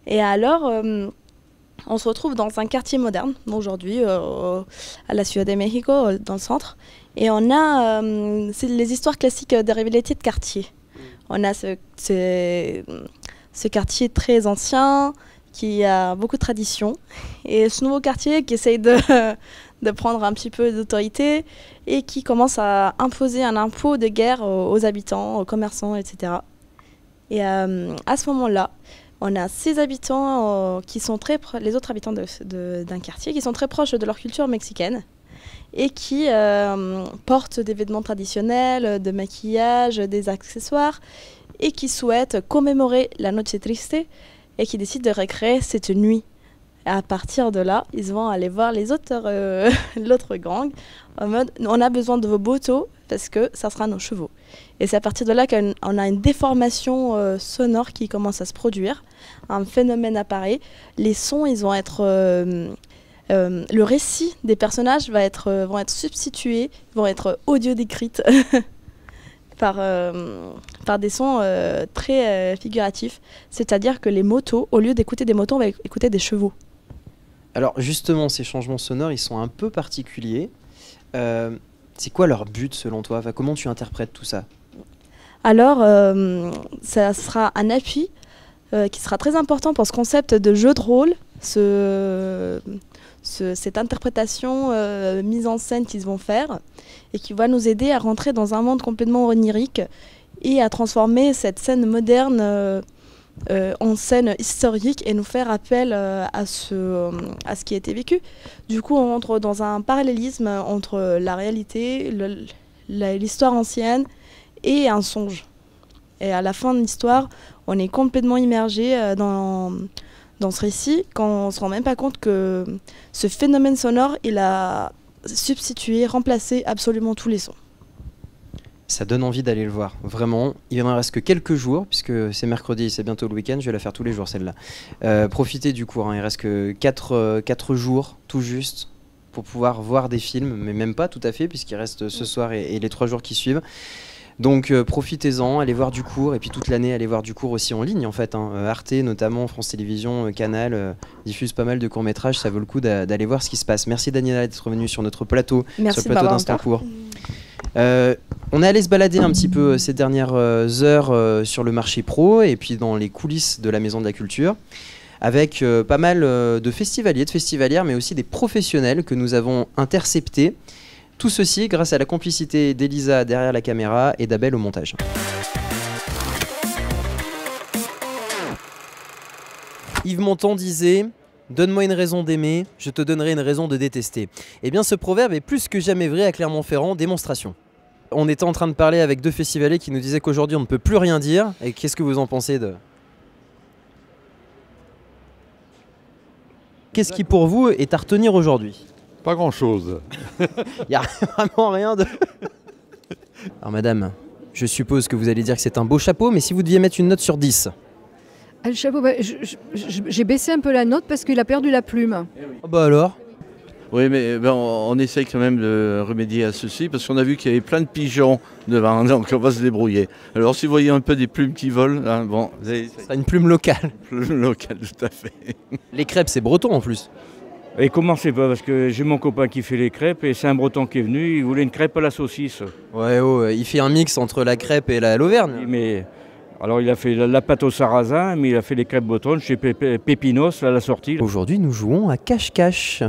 Et alors on se retrouve dans un quartier moderne aujourd'hui à la Ciudad de México, dans le centre, et on a c'est les histoires classiques des rivalités de quartier. On a ce quartier très ancien qui a beaucoup de traditions, et ce nouveau quartier qui essaye de prendre un petit peu d'autorité et qui commence à imposer un impôt de guerre aux habitants, aux commerçants, etc. Et à ce moment-là, on a ces habitants qui sont les autres habitants d'un quartier qui sont très proches de leur culture mexicaine et qui portent des vêtements traditionnels, de maquillage, des accessoires, et qui souhaitent commémorer la Noche Triste et qui décident de recréer cette nuit. Et à partir de là, ils vont aller voir l'autre gang en mode « on a besoin de vos motos parce que ça sera nos chevaux ». Et c'est à partir de là qu'on a une déformation sonore qui commence à se produire, un phénomène apparaît. Les sons, ils vont être... le récit des personnages vont être substitués, vont être audio décrites par des sons très figuratifs. C'est-à-dire que les motos, au lieu d'écouter des motos, on va écouter des chevaux. Alors justement, ces changements sonores, ils sont un peu particuliers. C'est quoi leur but selon toi? Enfin, comment tu interprètes tout ça? Alors, ça sera un appui qui sera très important pour ce concept de jeu de rôle, cette interprétation mise en scène qu'ils vont faire, et qui va nous aider à rentrer dans un monde complètement onirique et à transformer cette scène moderne en scène historique et nous faire appel à ce qui a été vécu. Du coup, on entre dans un parallélisme entre la réalité, l'histoire ancienne et un songe. Et à la fin de l'histoire, on est complètement immergé dans ce récit, quand on ne se rend même pas compte que ce phénomène sonore, il a substitué, remplacé absolument tous les sons. Ça donne envie d'aller le voir, vraiment. Il ne reste que quelques jours, puisque c'est mercredi, c'est bientôt le week-end, je vais la faire tous les jours celle-là. Profitez du cours, hein. Il reste que 4 jours, tout juste, pour pouvoir voir des films, mais même pas tout à fait, puisqu'il reste ce soir et les 3 jours qui suivent. Donc profitez-en, allez voir du cours, et puis toute l'année allez voir du cours aussi en ligne en fait, hein. Arte notamment, France Télévisions, Canal diffuse pas mal de courts-métrages, ça vaut le coup d'aller voir ce qui se passe. Merci Daniela d'être venue sur notre plateau, Merci sur le plateau d'Instant Cours. On est allé se balader un petit peu ces dernières heures sur le marché pro et puis dans les coulisses de la Maison de la Culture, avec pas mal de festivaliers, de festivalières, mais aussi des professionnels que nous avons interceptés. Tout ceci grâce à la complicité d'Elisa derrière la caméra et d'Abel au montage. Yves Montand disait « Donne-moi une raison d'aimer, je te donnerai une raison de détester ». Eh bien ce proverbe est plus que jamais vrai à Clermont-Ferrand, démonstration. On était en train de parler avec 2 festivaliers qui nous disaient qu'aujourd'hui on ne peut plus rien dire. Et qu'est-ce que vous en pensez de... Qu'est-ce qui pour vous est à retenir aujourd'hui? Pas grand-chose. Il n'y a vraiment rien de... Alors madame, je suppose que vous allez dire que c'est un beau chapeau, mais si vous deviez mettre une note sur 10? Ah, le chapeau, j'ai baissé un peu la note parce qu'il a perdu la plume. Oh bah alors? Oui, mais on essaye quand même de remédier à ceci, parce qu'on a vu qu'il y avait plein de pigeons devant, donc on va se débrouiller. Alors si vous voyez un peu des plumes qui volent, hein, bon... C'est une plume locale. Plume locale, tout à fait. Les crêpes, c'est breton en plus. Et commencez pas, parce que j'ai mon copain qui fait les crêpes et c'est un breton qui est venu, il voulait une crêpe à la saucisse. Ouais, oh, il fait un mix entre la crêpe et l'auvergne. Mais alors il a fait la pâte au sarrasin, mais il a fait les crêpes bretonnes chez Pépinos à la sortie. Aujourd'hui, nous jouons à cache-cache.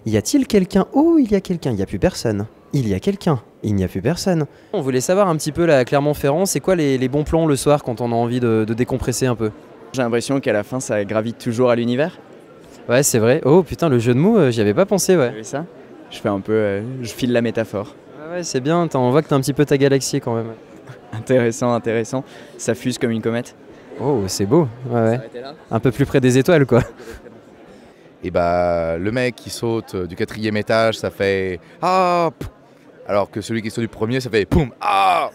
Y a-t-il quelqu'un? Oh, il y a quelqu'un, il n'y a plus personne. Il y a quelqu'un, il n'y a plus personne. On voulait savoir un petit peu là, à Clermont-Ferrand, c'est quoi les bons plans le soir quand on a envie de décompresser un peu? J'ai l'impression qu'à la fin, ça gravite toujours à l'univers. Ouais, c'est vrai. Oh putain, le jeu de mots, j'y avais pas pensé, ouais. Vous savez ça? Je fais un peu, je file la métaphore. Ouais, c'est bien, on voit que t'as un petit peu ta galaxie quand même. Intéressant, intéressant. Ça fuse comme une comète. Oh, c'est beau, ouais. Un peu plus près des étoiles, quoi. Et bah, le mec qui saute du 4e étage, ça fait ah, alors que celui qui saute du premier, ça fait poum, ah.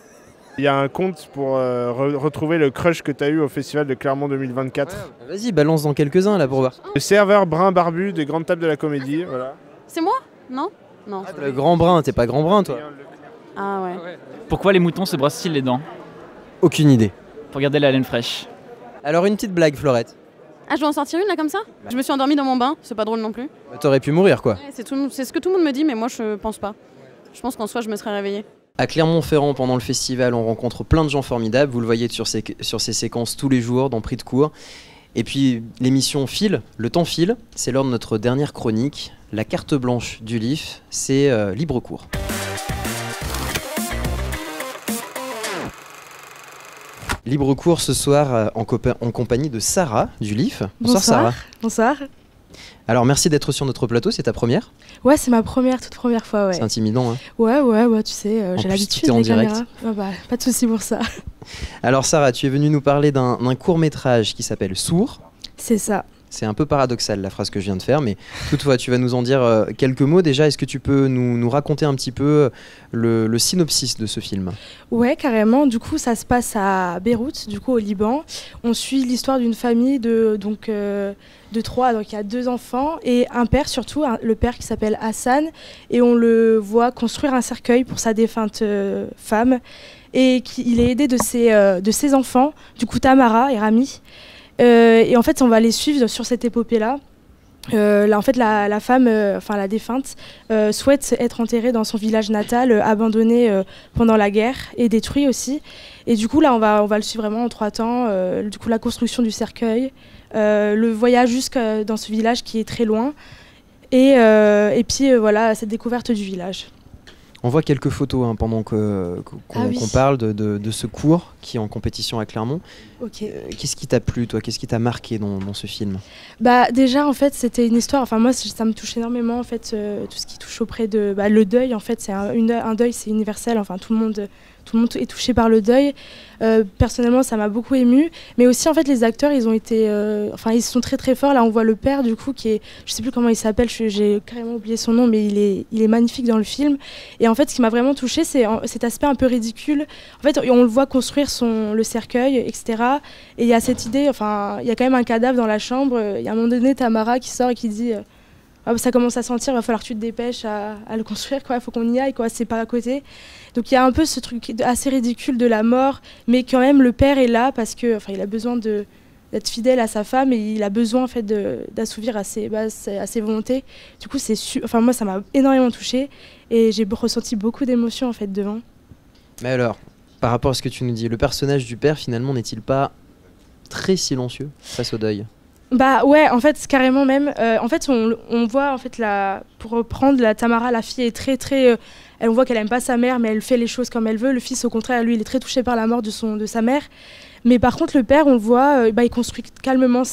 Il y a un compte pour retrouver le crush que tu as eu au Festival de Clermont 2024. Vas-y, balance dans quelques-uns là pour voir. Le serveur brun barbu des grandes tables de la comédie, voilà. C'est moi? Non? Non. Le grand brun, t'es pas grand brun toi? Ah ouais. Pourquoi les moutons se brossent-ils les dents? Aucune idée. Pour garder la laine fraîche. Alors une petite blague, Florette. Ah, je dois en sortir une là comme ça? Je me suis endormie dans mon bain, c'est pas drôle non plus. Bah, t'aurais pu mourir quoi. Ouais, c'est ce que tout le monde me dit, mais moi je pense pas. Je pense qu'en soi je me serais réveillée. À Clermont-Ferrand, pendant le festival, on rencontre plein de gens formidables. Vous le voyez sur ces séquences tous les jours dans Pris de court. Et puis l'émission file, le temps file. C'est l'heure de notre dernière chronique, la carte blanche du LIF. C'est libre cours. Libre cours ce soir en compagnie de Sarah du LIF. Bonsoir Sarah. Bonsoir. Alors merci d'être sur notre plateau, c'est ta première? Ouais, c'est ma toute première fois, ouais. C'est intimidant, hein? Ouais, tu sais, j'ai l'habitude en des direct. caméras. Ah bah, pas de souci pour ça. Alors Sarah, tu es venue nous parler d'un court-métrage qui s'appelle Sourd. C'est ça. C'est un peu paradoxal la phrase que je viens de faire, mais toutefois tu vas nous en dire quelques mots. Déjà, est-ce que tu peux nous raconter un petit peu le synopsis de ce film? Ouais, carrément. Du coup, ça se passe à Beyrouth, du coup au Liban. On suit l'histoire d'une famille de 3, donc il y a 2 enfants et un père surtout, le père qui s'appelle Hassan, et on le voit construire un cercueil pour sa défunte femme, et il est aidé de ses enfants, du coup Tamara et Rami. Et en fait, on va les suivre sur cette épopée-là. Là, en fait, la femme, la défunte, souhaite être enterrée dans son village natal, abandonné pendant la guerre et détruit aussi. Et du coup, là, on va le suivre vraiment en 3 temps. Du coup, la construction du cercueil, le voyage jusque dans ce village qui est très loin, et puis voilà, cette découverte du village. On voit quelques photos pendant qu'on parle de ce cours qui est en compétition à Clermont. Okay. Qu'est-ce qui t'a plu, toi? Qu'est-ce qui t'a marqué dans ce film? Bah déjà, en fait, c'était une histoire. Enfin moi, ça me touche énormément. En fait, tout ce qui touche auprès de le deuil. En fait, c'est un deuil, c'est universel. Enfin, tout le monde est touché par le deuil. Personnellement, ça m'a beaucoup émue. Mais aussi, en fait, les acteurs, ils ont été, ils sont très très forts. Là, on voit le père, du coup, qui est, je sais plus comment il s'appelle. J'ai carrément oublié son nom, mais il est magnifique dans le film. Et en fait, ce qui m'a vraiment touchée, c'est cet aspect un peu ridicule. En fait, on le voit construire le cercueil, etc. Et il y a cette idée, il y a quand même un cadavre dans la chambre. Il y a un moment donné, Tamara qui sort et qui dit ça commence à sentir, il va falloir que tu te dépêches à le construire, il faut qu'on y aille, c'est pas à côté. Donc il y a un peu ce truc assez ridicule de la mort, mais quand même le père est là parce que il a besoin d'être fidèle à sa femme, et il a besoin en fait d'assouvir à ses volontés. Du coup, moi ça m'a énormément touchée et j'ai ressenti beaucoup d'émotions en fait devant. Mais alors, par rapport à ce que tu nous dis, le personnage du père finalement n'est-il pas très silencieux face au deuil? Bah ouais, en fait carrément même. En fait, on voit en fait pour reprendre la Tamara, la fille est très très. On voit qu'elle aime pas sa mère, mais elle fait les choses comme elle veut. Le fils, au contraire, lui, il est très touché par la mort de sa mère. Mais par contre, le père, on le voit, il construit calmement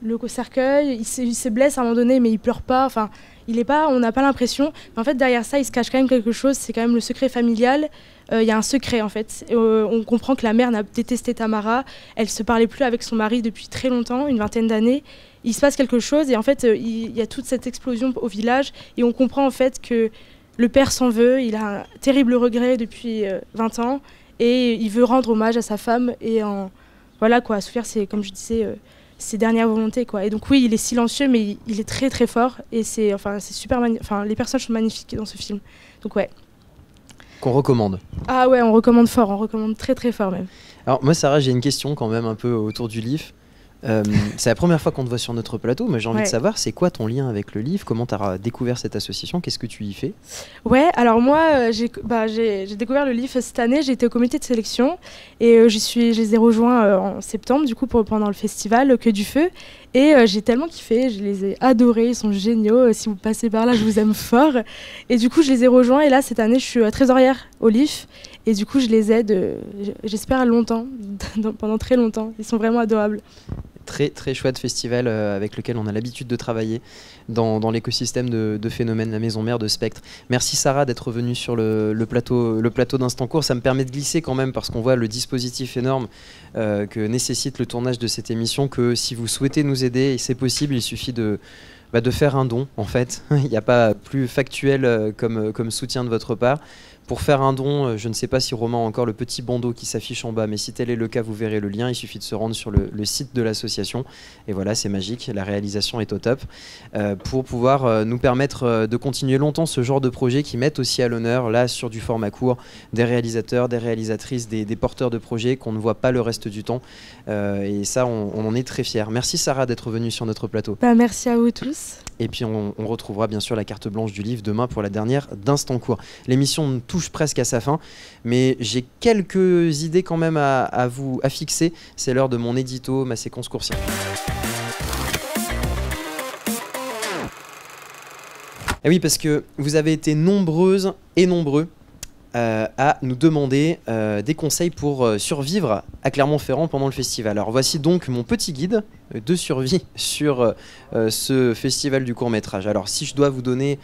le cercueil. Il se blesse à un moment donné, mais il pleure pas. Enfin, on n'a pas l'impression. Mais en fait, derrière ça, il se cache quand même quelque chose. C'est quand même le secret familial. Il y a un secret en fait. On comprend que la mère n'a détesté Tamara. Elle se parlait plus avec son mari depuis très longtemps, une 20aine d'années. Il se passe quelque chose et en fait, il y a toute cette explosion au village et on comprend en fait que le père s'en veut. Il a un terrible regret depuis 20 ans et il veut rendre hommage à sa femme et assouvir comme je disais, ses dernières volontés Et donc oui, il est silencieux mais il est très très fort et c'est super les personnages sont magnifiques dans ce film. Donc ouais. Qu'on recommande. Ah ouais, on recommande fort, on recommande très très fort même. Alors moi Sarah, j'ai une question quand même un peu autour du LIF. C'est la première fois qu'on te voit sur notre plateau, mais j'ai envie de savoir, c'est quoi ton lien avec le LIF? Comment tu as découvert cette association? Qu'est-ce que tu y fais? Ouais, alors moi j'ai découvert le LIF cette année, j'ai été au comité de sélection et je les ai rejoints en septembre du coup pendant le festival Que du Feu. Et j'ai tellement kiffé, je les ai adorés, ils sont géniaux. Si vous passez par là, je vous aime fort. Et du coup, je les ai rejoints. Et là, cette année, je suis trésorière au LIF. Et du coup, je les aide, j'espère, longtemps, pendant très longtemps. Ils sont vraiment adorables. Très, très chouette festival avec lequel on a l'habitude de travailler dans l'écosystème de Phénomène, la maison mère de Spectre. Merci Sarah d'être venue sur le plateau d'Instant Court. Ça me permet de glisser quand même parce qu'on voit le dispositif énorme que nécessite le tournage de cette émission, que si vous souhaitez nous aider, et c'est possible, il suffit de de faire un don en fait. Il n'y a pas plus factuel comme soutien de votre part. Pour faire un don, je ne sais pas si Romain a encore le petit bandeau qui s'affiche en bas, mais si tel est le cas, vous verrez le lien. Il suffit de se rendre sur le site de l'association. Et voilà, c'est magique, la réalisation est au top. Pour pouvoir nous permettre de continuer longtemps ce genre de projet qui mettent aussi à l'honneur, là, sur du format court, des réalisateurs, des réalisatrices, des porteurs de projets qu'on ne voit pas le reste du temps. Et ça, on en est très fiers. Merci Sarah d'être venue sur notre plateau. Merci à vous tous. Et puis on retrouvera bien sûr la carte blanche du livre demain pour la dernière d'Instant Court. L'émission touche presque à sa fin, mais j'ai quelques idées quand même à fixer. C'est l'heure de mon édito, ma séquence court-circuit. Et oui, parce que vous avez été nombreuses et nombreux à nous demander des conseils pour survivre à Clermont-Ferrand pendant le festival. Alors voici donc mon petit guide de survie sur ce festival du court-métrage. Alors si je dois vous donner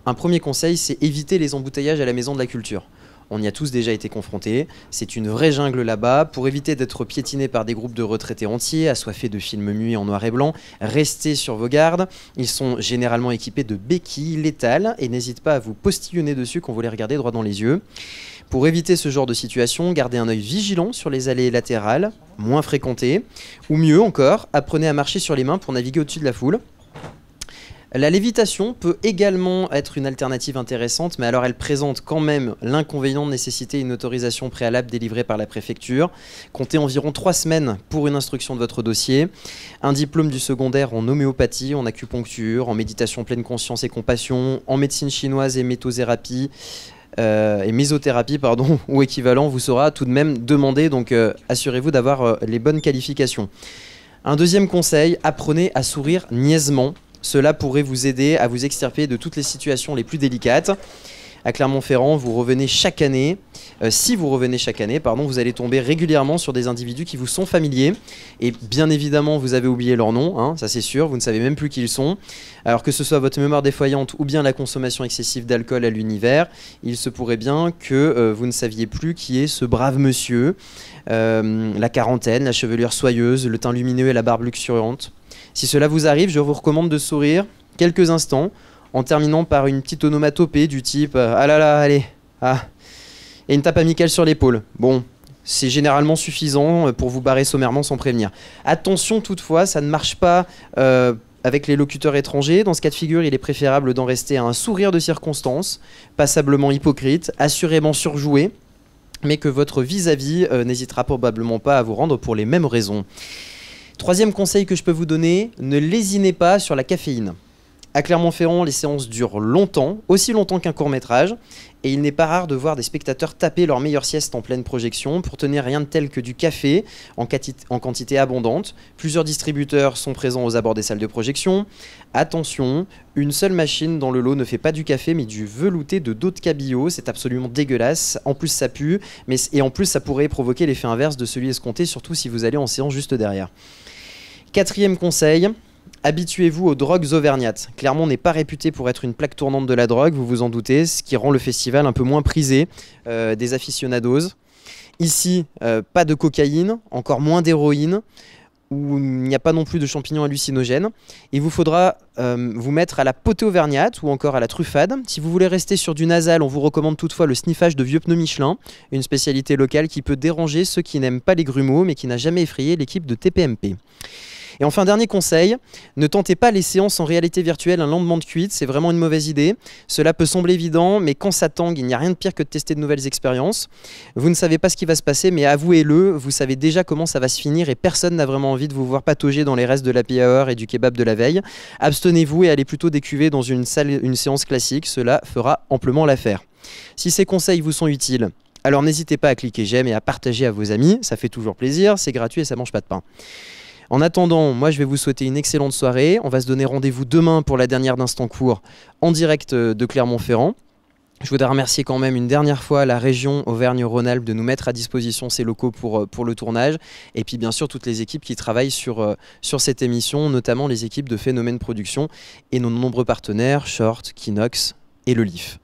un premier conseil, c'est éviter les embouteillages à la Maison de la Culture. On y a tous déjà été confrontés, c'est une vraie jungle là-bas. Pour éviter d'être piétiné par des groupes de retraités entiers, assoiffés de films muets en noir et blanc, restez sur vos gardes. Ils sont généralement équipés de béquilles létales et n'hésitez pas à vous postillonner dessus quand vous les regardez droit dans les yeux. Pour éviter ce genre de situation, gardez un œil vigilant sur les allées latérales, moins fréquentées, ou mieux encore, apprenez à marcher sur les mains pour naviguer au-dessus de la foule. La lévitation peut également être une alternative intéressante, mais alors elle présente quand même l'inconvénient de nécessiter une autorisation préalable délivrée par la préfecture. Comptez environ 3 semaines pour une instruction de votre dossier, un diplôme du secondaire en homéopathie, en acupuncture, en méditation pleine conscience et compassion, en médecine chinoise et mésothérapie, ou équivalent, vous sera tout de même demandé, donc assurez-vous d'avoir les bonnes qualifications. Un deuxième conseil, apprenez à sourire niaisement. Cela pourrait vous aider à vous extirper de toutes les situations les plus délicates. À Clermont-Ferrand, si vous revenez chaque année, vous allez tomber régulièrement sur des individus qui vous sont familiers. Et bien évidemment, vous avez oublié leur nom, hein, ça c'est sûr, vous ne savez même plus qui ils sont. Alors que ce soit votre mémoire défaillante ou bien la consommation excessive d'alcool à l'univers, il se pourrait bien que vous ne saviez plus qui est ce brave monsieur. La quarantaine, la chevelure soyeuse, le teint lumineux et la barbe luxuriante. Si cela vous arrive, je vous recommande de sourire quelques instants en terminant par une petite onomatopée du type ah là là, allez, ah, et une tape amicale sur l'épaule. Bon, c'est généralement suffisant pour vous barrer sommairement sans prévenir. Attention toutefois, ça ne marche pas avec les locuteurs étrangers. Dans ce cas de figure, il est préférable d'en rester à un sourire de circonstance, passablement hypocrite, assurément surjoué, mais que votre vis-à-vis n'hésitera probablement pas à vous rendre pour les mêmes raisons. Troisième conseil que je peux vous donner, ne lésinez pas sur la caféine. À Clermont-Ferrand, les séances durent longtemps, aussi longtemps qu'un court-métrage, et il n'est pas rare de voir des spectateurs taper leur meilleure sieste en pleine projection pour tenir rien de tel que du café en quantité abondante. Plusieurs distributeurs sont présents aux abords des salles de projection. Attention, une seule machine dans le lot ne fait pas du café mais du velouté de dos de cabillaud, c'est absolument dégueulasse. En plus ça pue, et en plus ça pourrait provoquer l'effet inverse de celui escompté, surtout si vous allez en séance juste derrière. Quatrième conseil, habituez-vous aux drogues auvergnates. Clermont n'est pas réputé pour être une plaque tournante de la drogue, vous vous en doutez, ce qui rend le festival un peu moins prisé des aficionados. Ici, pas de cocaïne, encore moins d'héroïne, où il n'y a pas non plus de champignons hallucinogènes. Il vous faudra vous mettre à la potée auvergnate ou encore à la truffade. Si vous voulez rester sur du nasal, on vous recommande toutefois le sniffage de vieux pneus Michelin, une spécialité locale qui peut déranger ceux qui n'aiment pas les grumeaux mais qui n'a jamais effrayé l'équipe de TPMP. Et enfin, dernier conseil, ne tentez pas les séances en réalité virtuelle un lendemain de cuite, c'est vraiment une mauvaise idée. Cela peut sembler évident, mais quand ça tangue, il n'y a rien de pire que de tester de nouvelles expériences. Vous ne savez pas ce qui va se passer, mais avouez-le, vous savez déjà comment ça va se finir et personne n'a vraiment envie de vous voir patauger dans les restes de l'happy hour et du kebab de la veille. Abstenez-vous et allez plutôt décuver dans une séance classique, cela fera amplement l'affaire. Si ces conseils vous sont utiles, alors n'hésitez pas à cliquer j'aime et à partager à vos amis, ça fait toujours plaisir, c'est gratuit et ça mange pas de pain. En attendant, moi je vais vous souhaiter une excellente soirée. On va se donner rendez-vous demain pour la dernière d'Instant Court en direct de Clermont-Ferrand. Je voudrais remercier quand même une dernière fois la région Auvergne-Rhône-Alpes de nous mettre à disposition ses locaux pour le tournage. Et puis bien sûr toutes les équipes qui travaillent sur cette émission, notamment les équipes de Phénomène Production et nos nombreux partenaires, Short, Kinox et le LIF.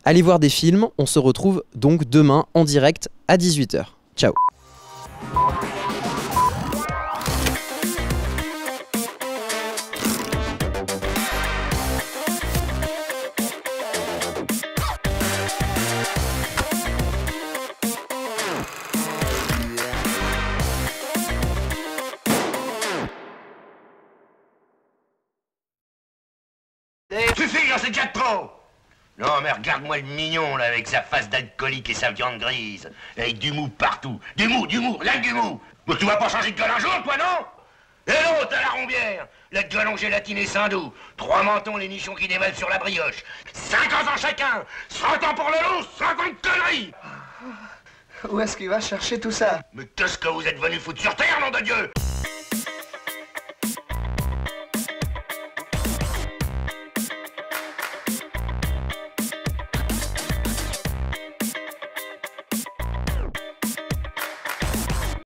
Allez voir des films, on se retrouve donc demain en direct à 18 h. Ciao. c'est déjà trop. Non, mais regarde-moi le mignon, là, avec sa face d'alcoolique et sa viande grise. Avec du mou partout. Du mou, rien que du mou. Mais tu vas pas changer de gueule un jour, toi, non? Et l'autre, à la rombière, la gueule en gélatine et Saint-Doux. 3 mentons, les nichons qui dévalent sur la brioche. 50 ans chacun. 100 ans pour le loup, 50 conneries. Où est-ce qu'il va chercher tout ça? Mais qu'est-ce que vous êtes venu foutre sur terre, nom de Dieu?